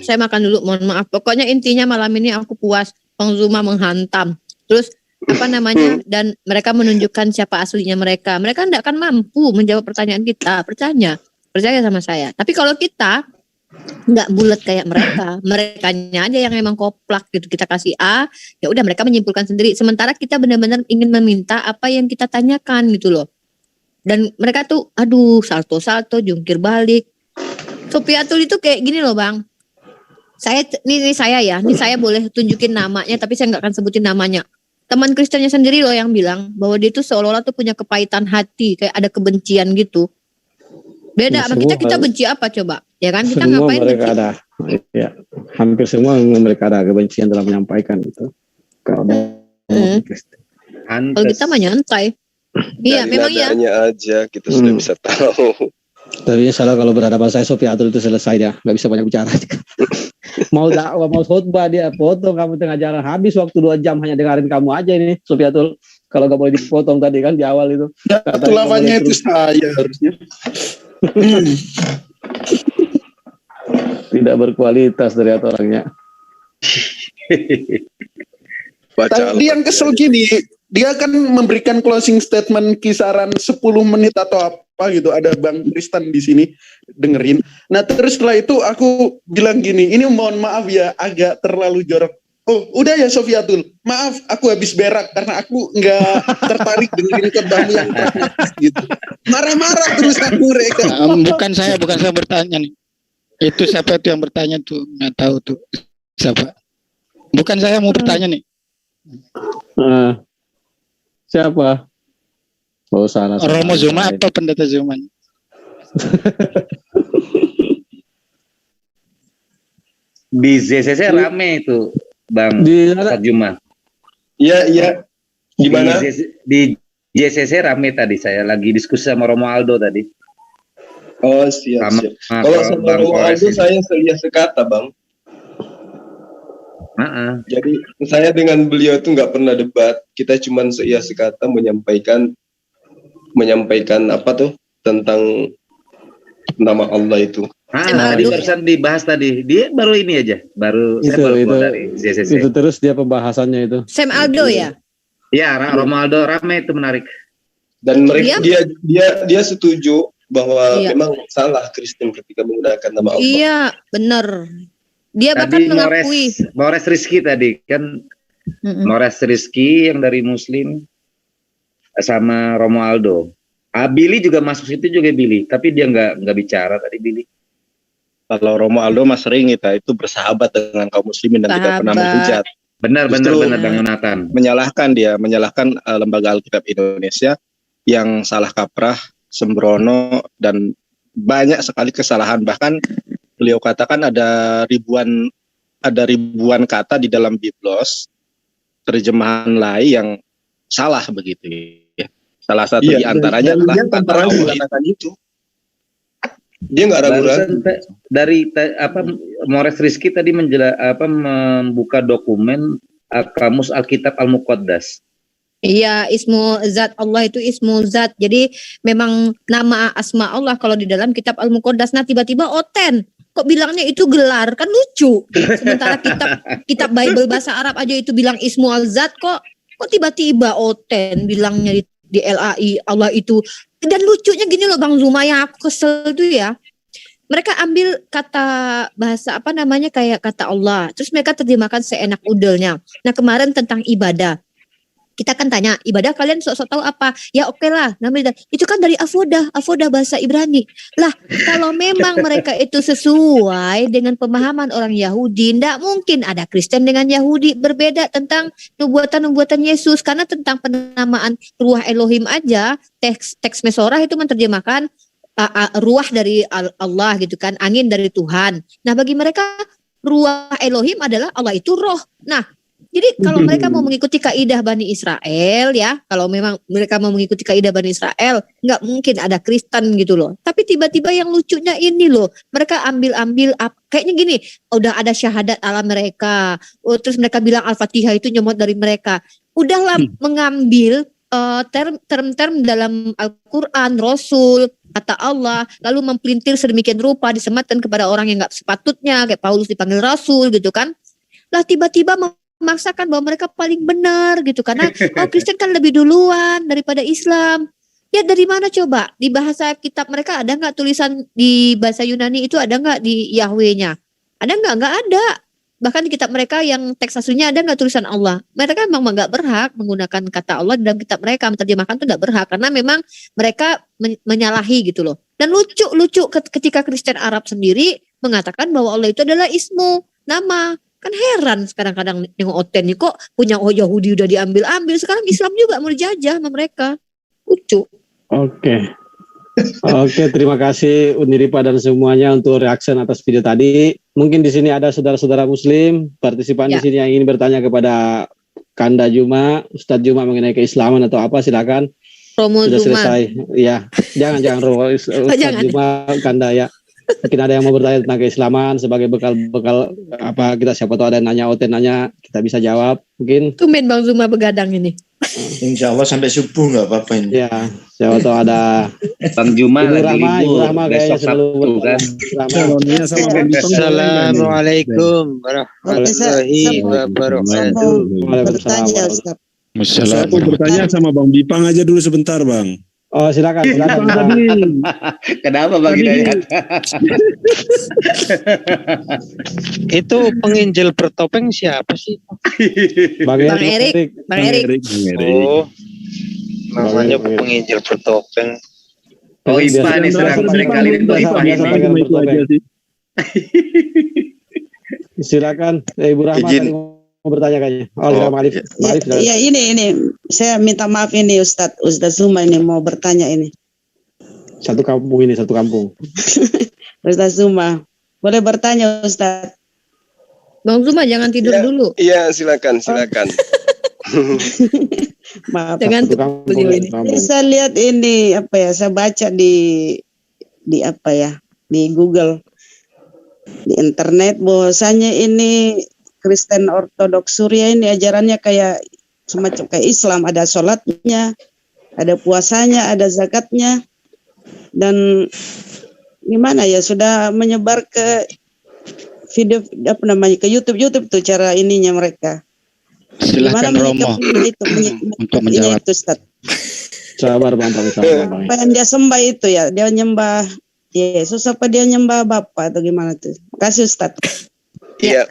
Saya makan dulu, mohon maaf. Pokoknya intinya malam ini aku puas. Bang Zuma menghantam. Terus apa namanya? Dan mereka menunjukkan siapa aslinya mereka. Mereka tidak akan mampu menjawab pertanyaan kita. Percaya sama saya. Tapi kalau kita nggak bulat kayak merekanya aja yang emang koplak gitu. Kita kasih A, ya udah mereka menyimpulkan sendiri. Sementara kita benar-benar ingin meminta apa yang kita tanyakan gitu loh. Dan mereka tuh, aduh, salto, jungkir balik. Sofiatul itu kayak gini loh Bang. Ini saya boleh tunjukin namanya, tapi saya nggak akan sebutin namanya. Teman Kristennya sendiri loh yang bilang bahwa dia tuh seolah-olah tuh punya kepahitan hati, kayak ada kebencian gitu. Beda sama kita benci apa coba? Ya kan kita semua ngapain mereka benci? Ada, ya hampir semua mereka ada kebencian dalam menyampaikan itu. Kalau kita mah nyantai. Iya memang ya. Hanya aja kita sudah bisa tahu. Tapi salah kalau berhadapan saya Sofiatul itu selesai dia, nggak bisa banyak bicara. Mau dakwah, mau khutbah dia potong kamu tengah jalan, habis waktu 2 jam hanya dengerin kamu aja ini Sofiatul. Kalau nggak boleh dipotong tadi kan di awal itu. Itu lawannya itu saya harusnya. Tidak berkualitas dari orangnya. Tadi yang kesel gini, dia kan memberikan closing statement kisaran 10 menit atau apa gitu. Ada Bang Tristan di sini dengerin. Nah terus setelah itu aku bilang gini, ini mohon maaf ya agak terlalu jorok. Oh udah ya Sofiatul, maaf aku habis berak karena aku nggak tertarik dengerin khotbahmu yang gitu. Marah-marah terus aku mereka. Bukan saya bertanya nih. Itu siapa itu yang bertanya tuh? Nggak tahu tuh siapa. Bukan saya mau bertanya nih. Siapa? Oh salah. Romo Zuma apa pendeta Zuma? Di ZCC rame itu Bang Ustadz Juma. Iya. Gimana? Di JCC rame tadi, saya lagi diskusi sama Romo Aldo tadi. Oh siap. Kalau sama Romo Aldo saya selia sekata Bang. Jadi saya dengan beliau itu nggak pernah debat, kita cuma seia sekata menyampaikan apa tuh tentang nama Allah itu. Tadi barusan dibahas tadi, dia baru ini aja, saya baru keluar dari JCC. Itu terus dia pembahasannya itu. Sam Aldo ya? Iya, Romo Aldo rame itu menarik. Dan mereka dia setuju bahwa memang salah Kristen ketika menggunakan nama Allah. Iya, benar. Dia bahkan mengakui. Mores Rizky tadi kan, Mores Rizky yang dari Muslim sama Romo Aldo. Billy juga masuk situ juga Billy, tapi dia nggak bicara tadi Billy. Kalau Romo Aldo mas sering itu bersahabat dengan kaum muslimin dan tidak pernah menghujat. Benar Bang Jonathan. Menyalahkan lembaga Alkitab Indonesia yang salah kaprah, sembrono, dan banyak sekali kesalahan. Bahkan beliau katakan ada ribuan kata di dalam Biblos, terjemahan lain yang salah begitu ya. Salah satu di antaranya adalah kata Allah itu. Dia nggak ragu-ragu. Dari Mores Rizky tadi membuka dokumen Kamus Alkitab Al-Muqaddas. Iya, ismu zat Allah itu ismu zat. Jadi memang nama asma Allah kalau di dalam kitab Al-Muqaddas. Nah tiba-tiba oten. Kok bilangnya itu gelar? Kan lucu. Sementara kitab Bible bahasa Arab aja itu bilang ismu al-zat, kok tiba-tiba oten bilangnya di LAI Allah itu. Dan lucunya gini loh Bang Zuma, yang aku kesel tuh ya. Mereka ambil kata bahasa kayak kata Allah. Terus mereka terjemahkan seenak udelnya. Nah kemarin tentang ibadah. Kita kan tanya, ibadah kalian sok-sok tahu apa? Ya oke lah, namanya itu kan dari avodah bahasa Ibrani. Lah, kalau memang mereka itu sesuai dengan pemahaman orang Yahudi, tidak mungkin ada Kristen dengan Yahudi berbeda tentang nubuatan Yesus. Karena tentang penamaan Ruah Elohim aja, teks Mesorah itu menerjemahkan ruah dari Allah gitu kan, angin dari Tuhan. Nah bagi mereka Ruah Elohim adalah Allah itu roh. Nah, jadi kalau mereka mau mengikuti kaidah Bani Israel ya, kalau memang mereka mau mengikuti kaidah Bani Israel, nggak mungkin ada Kristen gitu loh. Tapi tiba-tiba yang lucunya ini loh, mereka ambil kayaknya gini, udah ada syahadat ala mereka, terus mereka bilang Al-Fatihah itu nyomot dari mereka. Udahlah mengambil term-term dalam Al-Quran, Rasul, kata Allah, lalu mempelintir sedemikian rupa disematkan kepada orang yang nggak sepatutnya, kayak Paulus dipanggil Rasul gitu kan. Lah tiba-tiba memaksakan bahwa mereka paling benar gitu karena Kristen kan lebih duluan daripada Islam. Ya dari mana coba? Di bahasa kitab mereka ada nggak tulisan di bahasa Yunani itu, ada nggak di Yahweh-nya? Ada nggak? Nggak ada. Bahkan di kitab mereka yang teks aslinya ada nggak tulisan Allah? Mereka memang nggak berhak menggunakan kata Allah dalam kitab mereka, menerjemahkan itu nggak berhak karena memang mereka menyalahi gitu loh. Dan lucu ketika Kristen Arab sendiri mengatakan bahwa Allah itu adalah ismu, nama. Kan heran kadang-kadang nengok oten kok punya Yahudi udah diambil-ambil, sekarang Islam juga mau dijajah sama mereka. Lucu. Oke, terima kasih Uniripa dan semuanya untuk reaksi atas video tadi. Mungkin di sini ada saudara-saudara Muslim, partisipan di sini yang ingin bertanya kepada Kanda Juma, Ustadz Juma mengenai keislaman atau apa, silakan. Romo Sudah Zuma. Selesai. Ya, jangan Romo, Ustadz Juma, Kanda ya. Mungkin ada yang mau bertanya tentang keislaman sebagai bekal apa, kita siapa tahu ada yang nanya, Oten nanya, kita bisa jawab mungkin. Tumben Bang Zuma begadang ini. Insya Allah sampai subuh nggak apa-apa ini. Ya, siapa tahu ada Bang Juma Ibu lagi Rahma kayaknya selalu kan. Assalamualaikum warahmatullahi wabarakatuh. Waalaikumsalam. Saya mau bertanya sama Bang Bipang aja dulu sebentar Bang. Oh silakan. Kenapa Bang Hidayat? Itu penginjil bertopeng siapa sih? Bang Erik. Oh, namanya penginjil bertopeng. Oh Ipa nih, kali itu Ipa ini. Silakan Ibu Rahma tadi mau bertanya kayaknya. Maaf. Ya ini saya minta maaf ini Ustadz Zuma ini mau bertanya ini. Satu kampung. Ustadz Zuma, boleh bertanya Ustadz? Bang Zuma jangan tidur dulu. Iya silakan. Maaf. Jangan beliau ini. Saya lihat ini saya baca di Google, di internet bahwasanya ini Kristen Ortodoks Suria ini ajarannya kayak semacam kayak Islam, ada sholatnya, ada puasanya, ada zakatnya, dan gimana ya sudah menyebar ke video ke YouTube tuh cara ininya mereka. Silakan Romo untuk menjawab. Itu, Ustaz. Sabar Bang. Apa yang dia sembah itu ya, dia nyembah Yesus apa dia nyembah Bapa atau gimana tuh? Makasih Ustaz. Iya.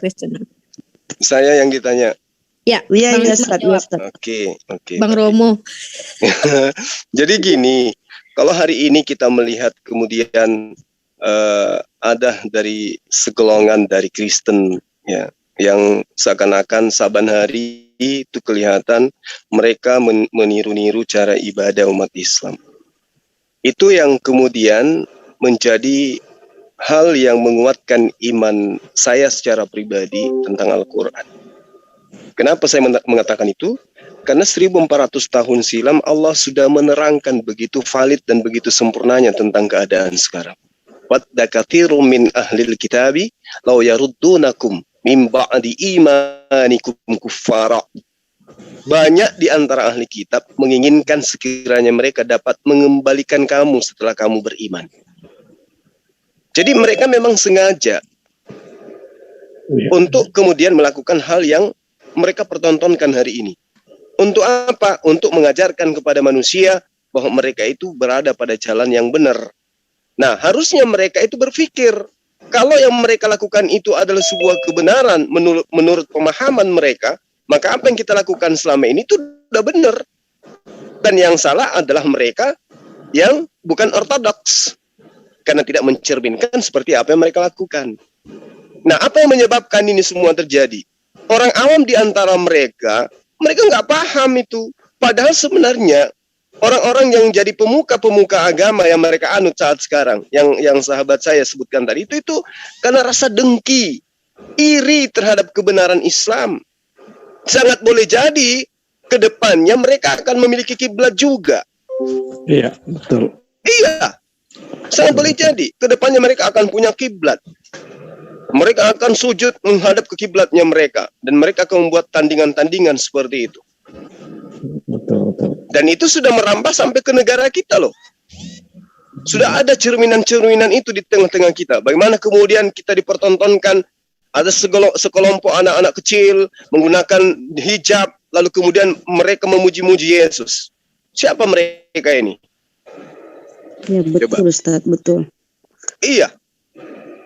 Saya yang ditanya. Iya Ustaz. Oke. Bang Romo. Jadi gini, kalau hari ini kita melihat kemudian ada dari segolongan dari Kristen ya, yang seakan-akan saban hari itu kelihatan mereka meniru-niru cara ibadah umat Islam. Itu yang kemudian menjadi hal yang menguatkan iman saya secara pribadi tentang Al-Quran. Kenapa saya mengatakan itu? Karena 1400 tahun silam Allah sudah menerangkan begitu valid dan begitu sempurnanya tentang keadaan sekarang. Wadda katsirun min ahlil kitabi law yaruddunakum min ba'di imanikum kuffara. Banyak di antara ahli kitab menginginkan sekiranya mereka dapat mengembalikan kamu setelah kamu beriman. Jadi mereka memang sengaja untuk kemudian melakukan hal yang mereka pertontonkan hari ini. Untuk apa? Untuk mengajarkan kepada manusia bahwa mereka itu berada pada jalan yang benar. Nah, harusnya mereka itu berpikir, kalau yang mereka lakukan itu adalah sebuah kebenaran menurut pemahaman mereka, maka apa yang kita lakukan selama ini itu sudah benar. Dan yang salah adalah mereka yang bukan ortodoks, karena tidak mencerminkan seperti apa yang mereka lakukan. Nah, apa yang menyebabkan ini semua terjadi? Orang awam di antara mereka nggak paham itu. Padahal sebenarnya orang-orang yang jadi pemuka-pemuka agama yang mereka anut saat sekarang, yang sahabat saya sebutkan tadi, itu karena rasa dengki, iri terhadap kebenaran Islam. Sangat boleh jadi ke depannya mereka akan memiliki kiblat juga. Iya, betul. Iya, sangat boleh jadi ke depannya mereka akan punya kiblat. Mereka akan sujud menghadap ke kiblatnya mereka, dan mereka akan membuat tandingan-tandingan seperti itu. Betul. Dan itu sudah merambah sampai ke negara kita loh. Sudah ada cerminan-cerminan itu di tengah-tengah kita. Bagaimana kemudian kita dipertontonkan ada sekelompok anak-anak kecil menggunakan hijab, lalu kemudian mereka memuji-muji Yesus. Siapa mereka ini? Ya betul, Ustaz, betul. Iya.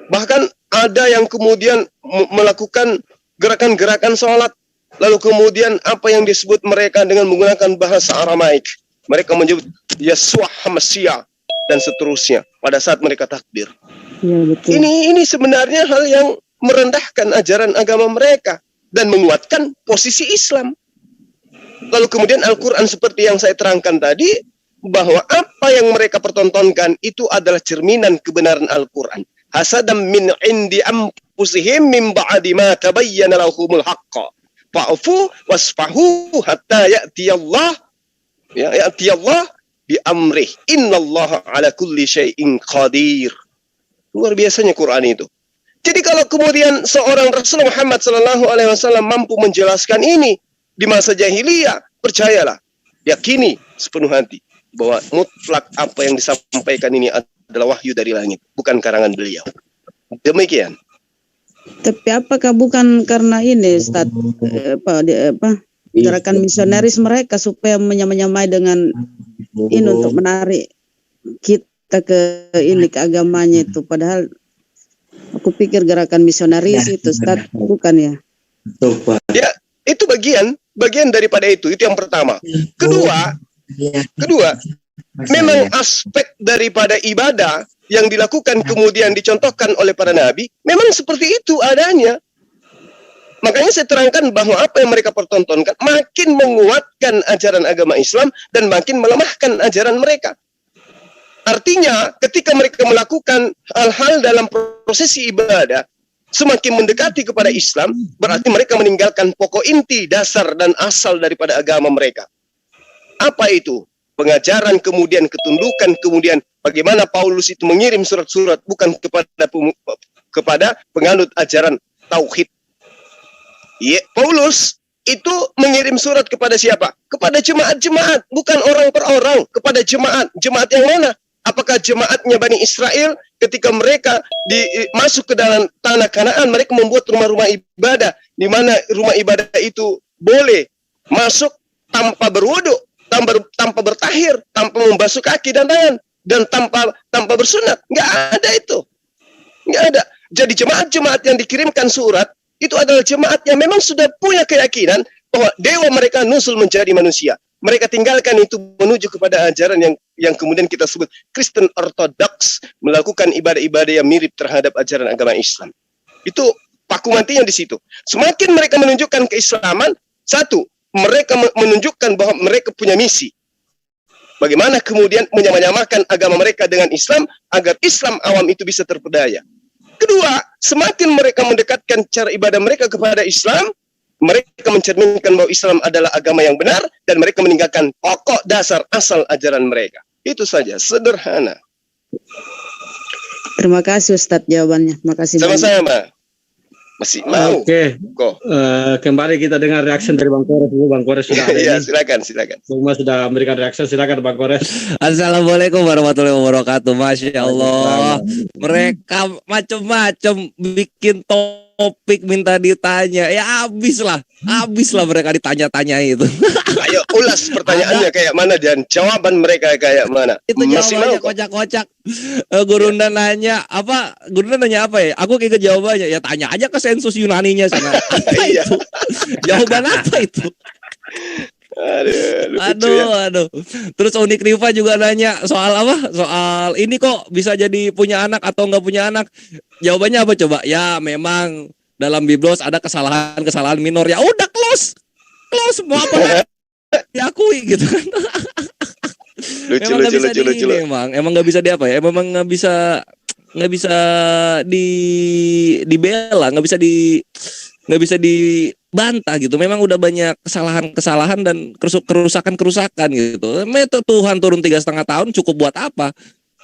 Bahkan ada yang kemudian melakukan gerakan-gerakan sholat, lalu kemudian apa yang disebut mereka dengan menggunakan bahasa Aramaik. Mereka menyebut Yeswah Hamasya dan seterusnya pada saat mereka takbir. Ya, betul. Ini sebenarnya hal yang merendahkan ajaran agama mereka dan menguatkan posisi Islam. Lalu kemudian Al-Quran seperti yang saya terangkan tadi, bahwa apa yang mereka pertontonkan itu adalah cerminan kebenaran Al-Quran. Hasadam min indi anfusihim min ba'di ma tabayyana lahumul haqqa. Fa'fu wasfahu hatta ya'tiyallah bi amrih. Innallaha ala kulli syai'in qadir. Luar biasanya Quran itu. Jadi kalau kemudian seorang Rasul Muhammad SAW mampu menjelaskan ini di masa jahiliyah, percayalah, yakini sepenuh hati bahwa mutlak apa yang disampaikan ini adalah wahyu dari langit, bukan karangan beliau. Demikian. Tapi apakah bukan karena ini, Ustaz, gerakan misionaris mereka supaya menyamai dengan ini untuk menarik kita ke agamanya itu, padahal aku pikir gerakan misionaris itu, Ustaz, bukan ya? Ya, itu bagian daripada itu yang pertama. Kedua, memang aspek daripada ibadah yang dilakukan kemudian dicontohkan oleh para nabi memang seperti itu adanya. Makanya saya terangkan bahwa apa yang mereka pertontonkan makin menguatkan ajaran agama Islam dan makin melemahkan ajaran mereka. Artinya ketika mereka melakukan hal-hal dalam prosesi ibadah semakin mendekati kepada Islam, berarti mereka meninggalkan pokok inti, dasar dan asal daripada agama mereka. Apa itu? Pengajaran, kemudian ketundukan, kemudian bagaimana Paulus itu mengirim surat-surat bukan kepada penganut ajaran tauhid. Ya, Paulus itu mengirim surat kepada siapa? Kepada jemaat-jemaat, bukan orang per orang, kepada jemaat. Jemaat yang mana? Apakah jemaatnya Bani Israel ketika mereka masuk ke dalam tanah Kanaan, mereka membuat rumah-rumah ibadah, di mana rumah ibadah itu boleh masuk tanpa berwudu, tanpa bertahir, tanpa membasuh kaki dan tangan, dan tanpa bersunat. Nggak ada itu. Nggak ada. Jadi jemaat-jemaat yang dikirimkan surat itu adalah jemaat yang memang sudah punya keyakinan bahwa dewa mereka nusul menjadi manusia. mereka tinggalkan itu menuju kepada ajaran yang kemudian kita sebut Kristen Ortodoks, melakukan ibadah-ibadah yang mirip terhadap ajaran agama Islam. Itu paku mantinya di situ. Semakin mereka menunjukkan keislaman, satu, mereka menunjukkan bahwa mereka punya misi. Bagaimana kemudian menyamakan agama mereka dengan Islam agar Islam awam itu bisa terpedaya. Kedua, semakin mereka mendekatkan cara ibadah mereka kepada Islam, mereka mencerminkan bahwa Islam adalah agama yang benar dan mereka meninggalkan pokok dasar asal ajaran mereka. Itu saja, sederhana. Terima kasih Ustadz jawabannya. Terima kasih. Sama-sama. Masih mau. Oke. Kembali kita dengar reaksi dari Bang Kores. Bang Kores sudah ada. Iya, silakan. Semua sudah memberikan reaksi. Silakan Bang Kores. Assalamualaikum warahmatullahi wabarakatuh. Masya Allah. Mereka macam-macam bikin topik minta ditanya. Ya habis lah mereka ditanya-tanya itu. Ayo ulas pertanyaannya kayak mana dan jawaban mereka kayak mana. Itu jawabannya kocak-kocak. Gurunda nanya apa ya? Aku kayak jawabannya. Ya tanya aja ke sensus Yunaninya sana. Apa itu? Jawaban apa itu? Aduh. Terus Unik Riva juga nanya soal apa? Soal ini kok bisa jadi punya anak atau nggak punya anak? Jawabannya apa coba? Ya memang dalam Biblos ada kesalahan minor. Ya udah close mau apa? Diakui gitu kan. Lucu. Emang nggak bisa diapa ya? Emang nggak bisa dibela, nggak bisa dibantah gitu. Memang udah banyak kesalahan dan kerusakan gitu. Tuhan turun 3,5 tahun cukup buat apa?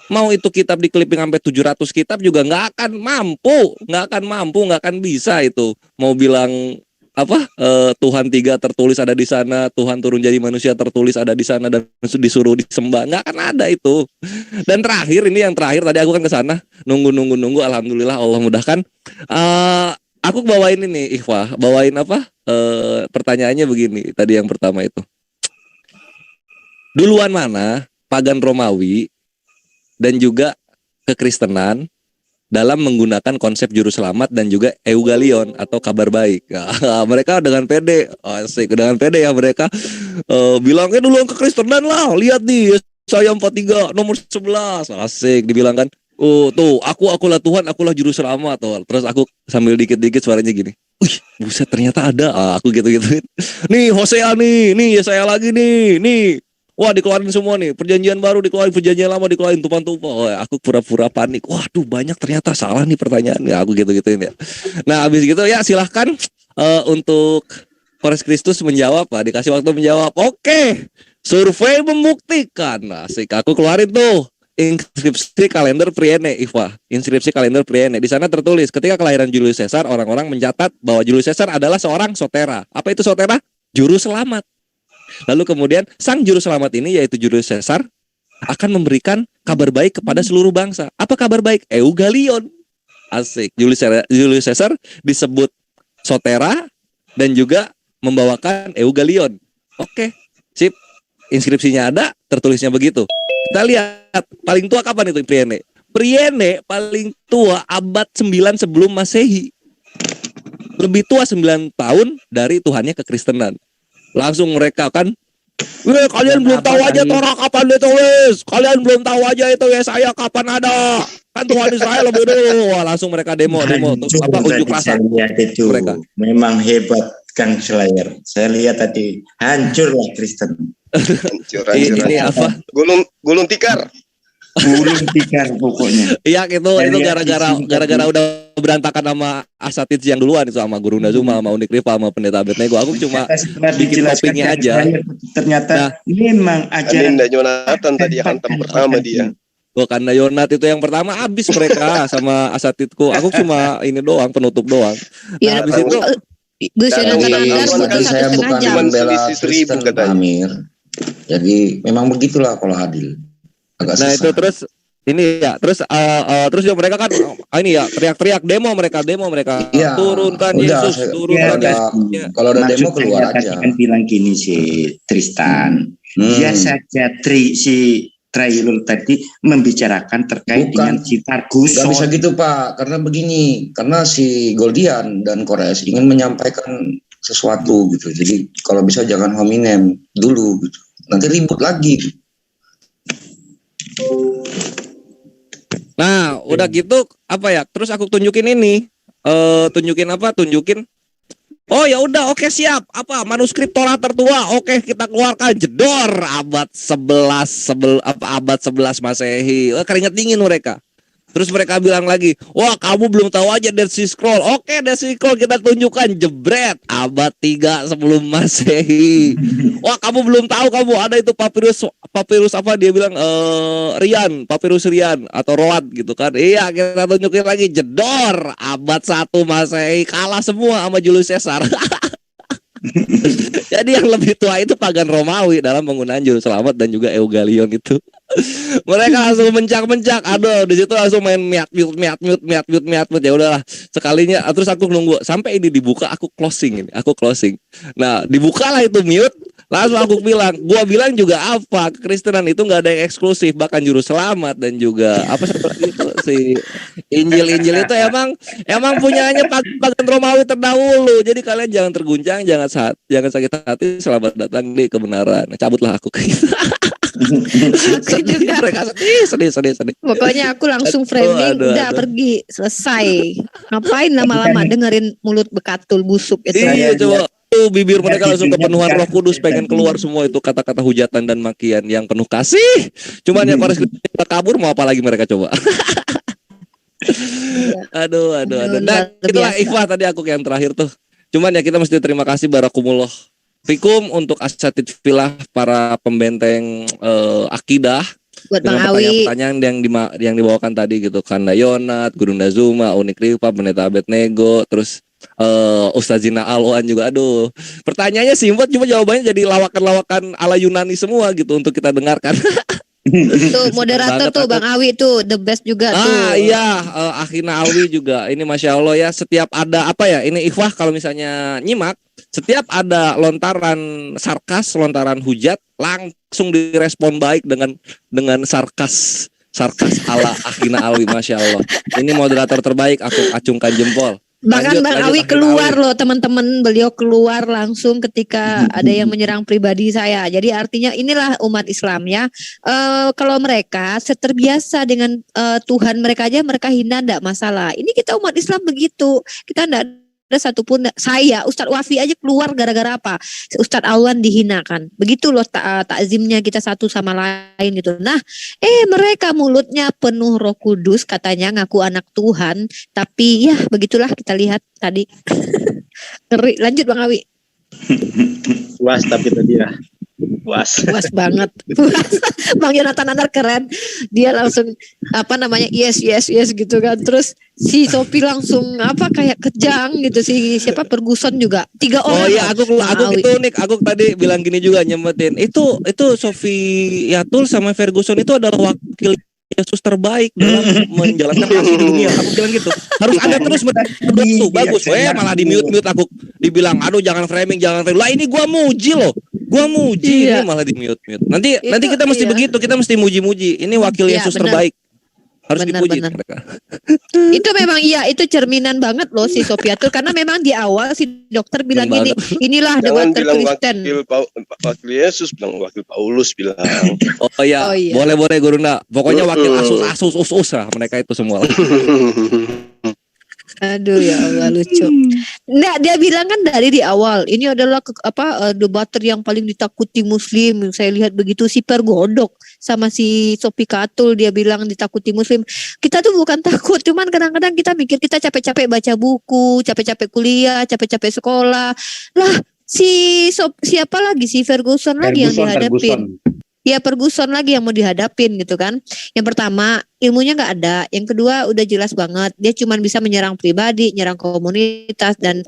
Mau itu kitab dikeliping sampai 700 kitab juga nggak akan bisa itu. Mau bilang apa Tuhan 3 tertulis ada di sana, Tuhan turun jadi manusia tertulis ada di sana dan disuruh disembah, nggak akan ada itu. Dan yang terakhir tadi aku kan ke sana nunggu alhamdulillah Allah mudahkan. Aku bawain ini Ikhwah, pertanyaannya begini tadi yang pertama itu. Duluan mana pagan Romawi dan juga kekristenan dalam menggunakan konsep juru selamat dan juga Eugalion atau kabar baik. Mereka dengan pede, dengan pede ya mereka bilangnya duluan kekristenan lah. Lihat nih, saya 43 nomor 11. Asik dibilang kan. Oh, tuh, akulah Tuhan, akulah juru selamat. Terus aku sambil dikit-dikit suaranya gini. Wih, buset ternyata ada. Aku gitu-gituin. Nih, Hosea nih Yesaya lagi nih. Wah, dikeluarin semua nih. Perjanjian baru dikeluarin, perjanjian lama dikeluarin, tumpang-tumpang. Aku pura-pura panik. Waduh, banyak ternyata salah nih pertanyaannya. Aku gitu-gituin ya. Nah, habis gitu ya silahkan untuk Kores Kristus menjawab, Pak. Dikasih waktu menjawab. Oke. Survei membuktikan. Nah, aku keluarin tuh inskripsi kalender Priene, Ikhwah. Inskripsi kalender Priene. Di sana tertulis ketika kelahiran Julius Caesar, orang-orang mencatat bahwa Julius Caesar adalah seorang sotera. Apa itu sotera? Juru selamat. Lalu kemudian sang juru selamat ini yaitu Julius Caesar akan memberikan kabar baik kepada seluruh bangsa. Apa kabar baik? Eugalion. Asik. Julius Caesar disebut sotera dan juga membawakan Eugalion. Oke. Sip. Inskripsinya ada, tertulisnya begitu. Kita lihat paling tua kapan itu Priene? Priene paling tua abad 9 sebelum Masehi. Lebih tua 9 tahun dari Tuhannya kekristenan. Langsung mereka kan, kalian belum tahu aja Torah kapan ditulis, kalian belum tahu aja itu Yesaya kapan ada, kan Tuhan Israel lebih dulu. Wah, langsung mereka demo unjuk rasa. Mereka memang hebat Kang Slayer. Saya lihat tadi hancurlah Kristen. Hancur. Ini apa? Gulung tikar pokoknya. Iya itu gara-gara udah berantakan sama asatid yang duluan itu sama Guru Nazuma, sama Unik Riva, sama Pendeta Abednego. Aku cuma bikin topiknya aja. Ternyata memang ajaran Yonatan tadi hantam pertama dia. Karena Yonat itu yang pertama habis mereka sama asatidku. Aku cuma ini doang, penutup doang. Nah, habis itu Gus Yonatan saya bukan bela Kristen Amir. Jadi memang begitulah kalau adil. Agak nah susah. itu terus ini ya terus juga mereka kan ini ya teriak-teriak demo mereka iya, turunkan udah, Yesus turunkan Yesus. Kalau ada demo keluar aja. Kan bilang gini si Tristan, dia saja si Trailul tadi membicarakan terkait dengan si Ferguson. Gak bisa gitu Pak, karena begini, karena si Goldian dan Kores ingin menyampaikan sesuatu gitu. Jadi kalau bisa jangan hominem dulu gitu. Nanti ribut lagi. Nah, udah gitu apa ya? Terus aku tunjukin ini. Tunjukin. Oh ya udah, oke siap. Apa manuskrip Torah tertua? Oke, kita keluarkan, jedor abad 11 Masehi. Keringat dingin mereka. Terus mereka bilang lagi, wah kamu belum tahu aja Dead Sea Scroll. Oke, Dead Sea Scroll kita tunjukkan, jebret, abad 3 sebelum Masehi. Wah kamu belum tahu, kamu ada itu papirus apa dia bilang, papirus Rian atau Roat gitu kan. Iya, kita tunjukin lagi, jedor, abad 1 Masehi, kalah semua sama Julius Caesar. Jadi yang lebih tua itu pagan Romawi dalam penggunaan juru selamat dan juga Eugalion itu. Mereka langsung mencak-mencak. Aduh, di situ langsung main mute. Ya udahlah. Sekalinya terus aku nunggu sampai ini dibuka, aku closing. Nah, dibukalah itu mute. Langsung aku bilang, gua bilang juga apa, kekristenan itu nggak ada yang eksklusif, bahkan juru selamat dan juga apa seperti itu si Injil itu emang punyanya pagan Romawi terdahulu. Jadi kalian jangan terguncang, jangan sakit hati, selamat datang di kebenaran. Cabutlah aku kayak gitu. Aku juga. Mereka sedih. Pokoknya aku langsung framing, udah pergi, selesai. Ngapain lama-lama dengerin mulut bekatul busuk itu. Iya, coba. Bibir mereka langsung kepenuhan Roh Kudus, pengen keluar semua itu kata-kata hujatan dan makian yang penuh kasih. Cuman yang harus kita kabur, mau apa lagi mereka coba. Aduh. Nah, itulah ikhwah tadi aku yang terakhir tuh. Cuman ya kita mesti terima kasih barakumullah fikum untuk asatid filah, para pembenteng akidah. Buat Bang Awi. Pertanyaan yang dibawakan tadi gitu, Kanda Yonat, Guru Nazuma, Unik Rifa, Pendeta Abednego, terus Ustazina Alwan juga. Aduh, pertanyaannya simpel, cuma jawabannya jadi lawakan-lawakan ala Yunani semua gitu untuk kita dengarkan. Tuh moderator tuh Bang Awi tuh the best juga tuh. Iya, Akhina Awi juga. Ini Masya Allah ya, setiap ada apa ya, ini ikhwah kalau misalnya nyimak, setiap ada lontaran sarkas, lontaran hujat, langsung direspon baik dengan sarkas ala Akhina Awi. Masya Allah. Ini moderator terbaik, aku acungkan jempol. Bahkan Bang Awi keluar loh teman-teman, beliau keluar langsung ketika ada yang menyerang pribadi saya. Jadi artinya inilah umat Islam ya. Kalau mereka terbiasa dengan Tuhan mereka aja mereka hina, enggak masalah. Ini kita umat Islam begitu. Kita enggak ada satupun, saya Ustadz Wafi aja keluar gara-gara apa? Ustadz Alwan dihinakan. Begitu loh takzimnya kita satu sama lain gitu. Nah, mereka mulutnya penuh Roh Kudus, katanya ngaku anak Tuhan, tapi ya begitulah kita lihat tadi. Ngeri. Lanjut Bang Awi. Puas tapi tadi ya. Puas banget. Bang Yonatan Andar keren. Dia langsung yes gitu kan. Terus si Sophie langsung kayak kejang gitu. Siapa Ferguson juga 3 orang. Oh iya, aku itu unik. Aku tadi bilang gini juga nyemetin. Itu Sophie Yatul sama Ferguson itu adalah wakil Yesus terbaik dalam menjalankan kasih di dunia. Aku bilang gitu. Harus ada terus tuh bagus. Malah di mute aku dibilang, aduh jangan framing. Lah ini gua muji loh. Ini malah di mute. Nanti kita mesti begitu, kita mesti muji-muji. Ini wakil Yesus terbaik. Harus dipuji mereka. Itu memang itu cerminan banget loh si Sofiatul, karena memang di awal si dokter bilang gini, inilah debater Kristen. Wakil Yesus bilang, wakil Paulus bilang. Oh iya. Boleh Gurunda. Pokoknya wakil Asus lah mereka itu semua. Aduh ya Allah, lucu. Nah, dia bilang kan dari di awal ini adalah debater yang paling ditakuti Muslim. Saya lihat begitu, si Pergodok sama si Sophie Katul dia bilang ditakuti Muslim. Kita tuh bukan takut, cuman kadang-kadang kita mikir kita capek-capek baca buku, capek-capek kuliah, capek-capek sekolah. Lah siapa lagi si Ferguson lagi yang dihadapin? Ya Ferguson lagi yang mau dihadapin gitu kan. Yang pertama ilmunya nggak ada. Yang kedua udah jelas banget dia cuma bisa menyerang pribadi, nyerang komunitas dan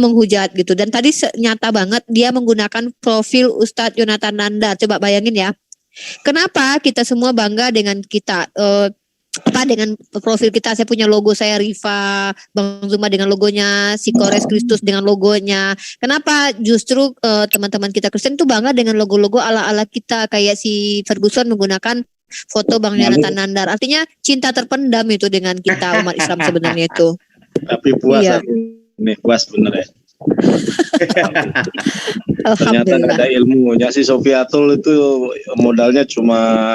menghujat gitu. Dan tadi nyata banget dia menggunakan profil Ustadz Yonatan Nandar. Coba bayangin ya. Kenapa kita semua bangga dengan kita dengan profil kita. Saya punya logo, saya Rifa, Bang Zuma dengan logonya, si Kores Kristus dengan logonya. Kenapa justru teman-teman kita Kristen itu bangga dengan logo-logo ala-ala kita, kayak si Ferguson menggunakan foto Bang Yonatan Nandar. Artinya cinta terpendam itu dengan kita umat Islam sebenarnya itu. Tapi puas aku. Nih puas bener ya. Ternyata nggak ada ilmunya si Sofiatul itu, modalnya cuma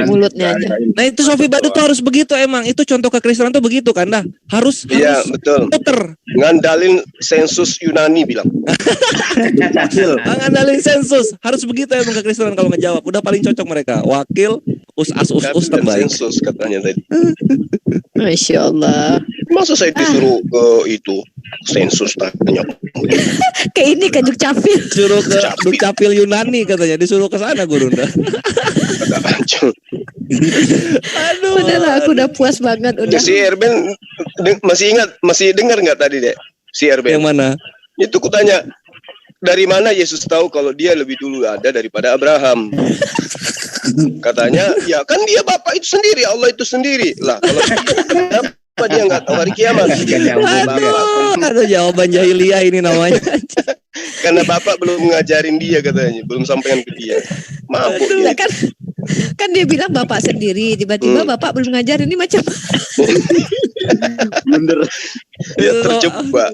mulutnya aja. Nah itu Sofi Badut tuh harus begitu emang. Itu contoh kekristenan tuh begitu kan dah. Harus betul. Puter. Ngandalin sensus Yunani bilang. Ngandalin sensus. Harus begitu emang kekristenan kalau ngejawab. Udah paling cocok mereka. Wakil us terbaik. Sensus katanya tadi. Masya Allah. Masa saya disuruh ke itu sensus tanya. Kayak ini ke Dukcapil. Suruh ke Dukcapil Yunani katanya. Disuruh ke sana Gurunda. Aduh. Udahlah, aku udah puas banget. Udah. Si Erben masih dengar nggak tadi deh? Si Erben. Yang mana? Itu kutanya, dari mana Yesus tahu kalau dia lebih dulu ada daripada Abraham? Katanya, ya kan dia Bapak itu sendiri, Allah itu sendiri. Lah, kalau apa dia nggak tahu hari kiamat? Aduh, jawaban jahiliyah ini namanya. Karena Bapak belum ngajarin dia katanya, belum sampaikan ke dia. Mabuk dia. Kan dia bilang Bapak sendiri, tiba-tiba Bapak belum ngajarin, ini macam bener. Ya terjebak.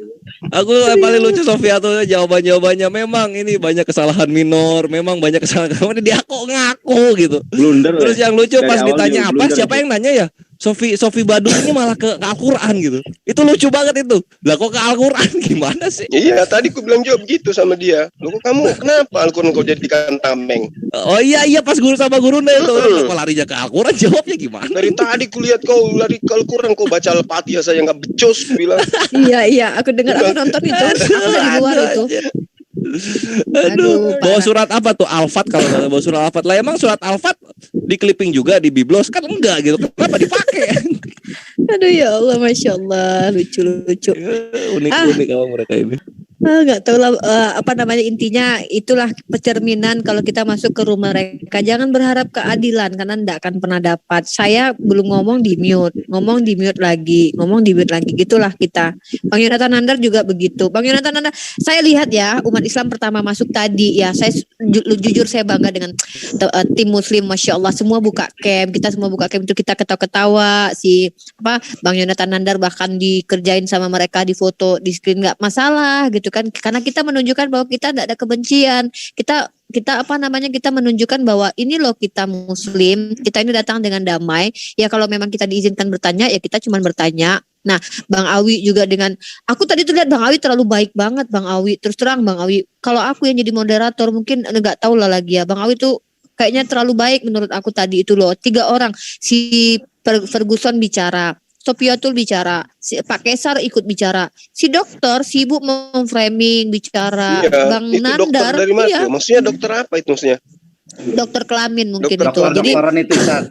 Aku paling lucu Sofia tuh jawabannya memang ini banyak kesalahan minor, memang banyak kesalahan. Kemudian dia ngaku gitu. Blunder. Terus yang lucu Dari pas ditanya apa, siapa yang nanya ya? Sofi Badut ini malah ke Al-Quran gitu. Itu lucu banget itu. Lah kok ke Al-Quran gimana sih? Iya, tadi aku bilang jawab gitu sama dia. Loh, kamu kenapa Al-Quran kau jadikan tameng? Oh iya pas guru sama gurunda itu. Kok larinya ke Al-Quran, jawabnya gimana? Dari tadi kulihat kau lari ke Al-Quran, kau baca Al-Fatihah saya nggak becus bilang. Iya, aku dengar, aku nonton itu. Aku dari luar itu. Aduh, bawa surat apa tuh? Al-Fat, kalau nggak bawa surat Al-Fat. Lah emang surat Al-Fat di clipping juga di Biblos kan enggak gitu. Kenapa dipakai? Aduh ya Allah, Masya Allah, lucu. Unik kalau mereka ini. Nggak tahu lah apa namanya, intinya itulah pencerminan kalau kita masuk ke rumah mereka. Jangan berharap keadilan karena tidak akan pernah dapat. Saya belum ngomong di mute lagi, gitulah kita. Bang Yonatan Nandar juga begitu. Bang Yonatan Nandar, saya lihat ya umat Islam pertama masuk tadi ya. Saya jujur saya bangga dengan tim Muslim, Masya Allah, semua buka cam, kita semua buka cam itu kita ketawa-ketawa. Bang Yonatan Nandar bahkan dikerjain sama mereka, di foto di screen, nggak masalah gitu kan, karena kita menunjukkan bahwa kita tidak ada kebencian, kita kita menunjukkan bahwa ini loh kita Muslim, kita ini datang dengan damai. Ya kalau memang kita diizinkan bertanya ya kita cuma bertanya. Nah Bang Awi juga dengan, aku tadi tuh lihat Bang Awi terlalu baik banget Bang Awi, terus terang Bang Awi, kalau aku yang jadi moderator mungkin nggak tahu lah lagi ya, Bang Awi tuh kayaknya terlalu baik menurut aku tadi itu loh. 3 orang, si Ferguson bicara, Sofiatul bicara, Pak Kesar ikut bicara, si dokter sibuk memframing bicara, Bang Nandar. Dokter dari mana? Iya. Maksudnya dokter apa itu maksudnya? Dokter kelamin mungkin dokter, itu. Jadi dokteran itu Ustaz.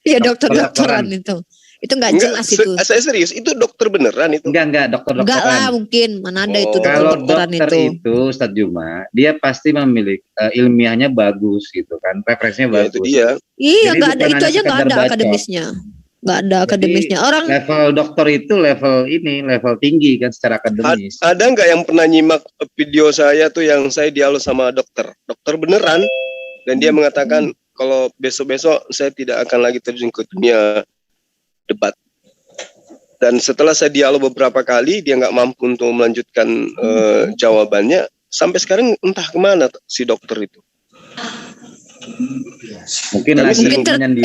Iya dokteran itu. Itu nggak jelas itu. Saya serius, itu dokter beneran itu? Enggak dokter-dokteran. Enggak lah mungkin, mana ada itu kalau dokteran dokter itu Ustaz Juma, dia pasti memiliki ilmiahnya bagus gitu kan, referensinya bagus. Itu dia. Iya, nggak ada itu aja, nggak ada akademisnya. Nggak ada akademisnya. Orang level dokter itu level tinggi kan secara akademis. Ada nggak yang pernah nyimak video saya tuh yang saya dialog sama dokter beneran, dan dia mengatakan kalau besok-besok saya tidak akan lagi terjun ke dunia debat. Dan setelah saya dialog beberapa kali, dia nggak mampu untuk melanjutkan jawabannya. Sampai sekarang entah kemana si dokter itu. Mungkin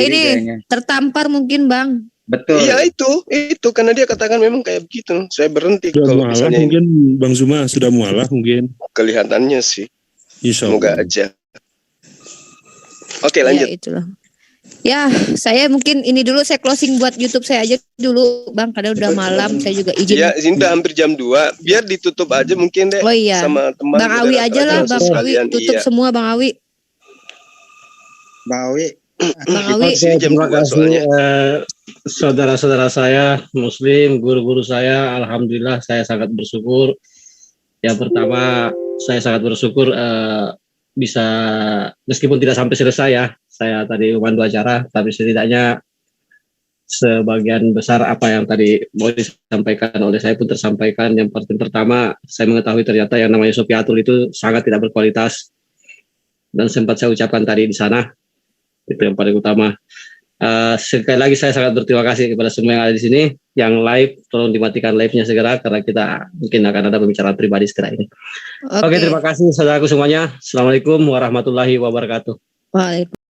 ini tertampar mungkin Bang. Betul. Iya itu karena dia katakan memang kayak begitu. Saya berhenti kalau misalnya mungkin Bang Zuma sudah mualah mungkin. Kelihatannya sih. Insyaallah. Semoga aja. Oke, lanjut. Ya, itulah. Ya, saya mungkin ini dulu, saya closing buat YouTube saya aja dulu, Bang, karena udah malam, saya juga izin. Ya, ini udah hampir jam 2, biar ditutup aja mungkin deh. Oh iya. Sama teman. Bang Awi aja lah, Bang Awi tutup semua Bang Awi. Bang Awi. Terima kasih saudara-saudara saya Muslim, guru-guru saya, alhamdulillah saya sangat bersyukur. Yang pertama, saya sangat bersyukur bisa, meskipun tidak sampai selesai ya, saya tadi memandu acara, tapi setidaknya sebagian besar apa yang tadi mau disampaikan oleh saya pun tersampaikan. Yang pertama, saya mengetahui ternyata yang namanya Sofiatul itu sangat tidak berkualitas, dan sempat saya ucapkan tadi di sana. Itu yang paling utama. Sekali lagi saya sangat berterima kasih kepada semua yang ada di sini. Yang live, tolong dimatikan live-nya segera karena kita mungkin akan ada pembicaraan pribadi segera ini. Oke, terima kasih saudaraku semuanya. Assalamualaikum warahmatullahi wabarakatuh. Waalaikumsalam.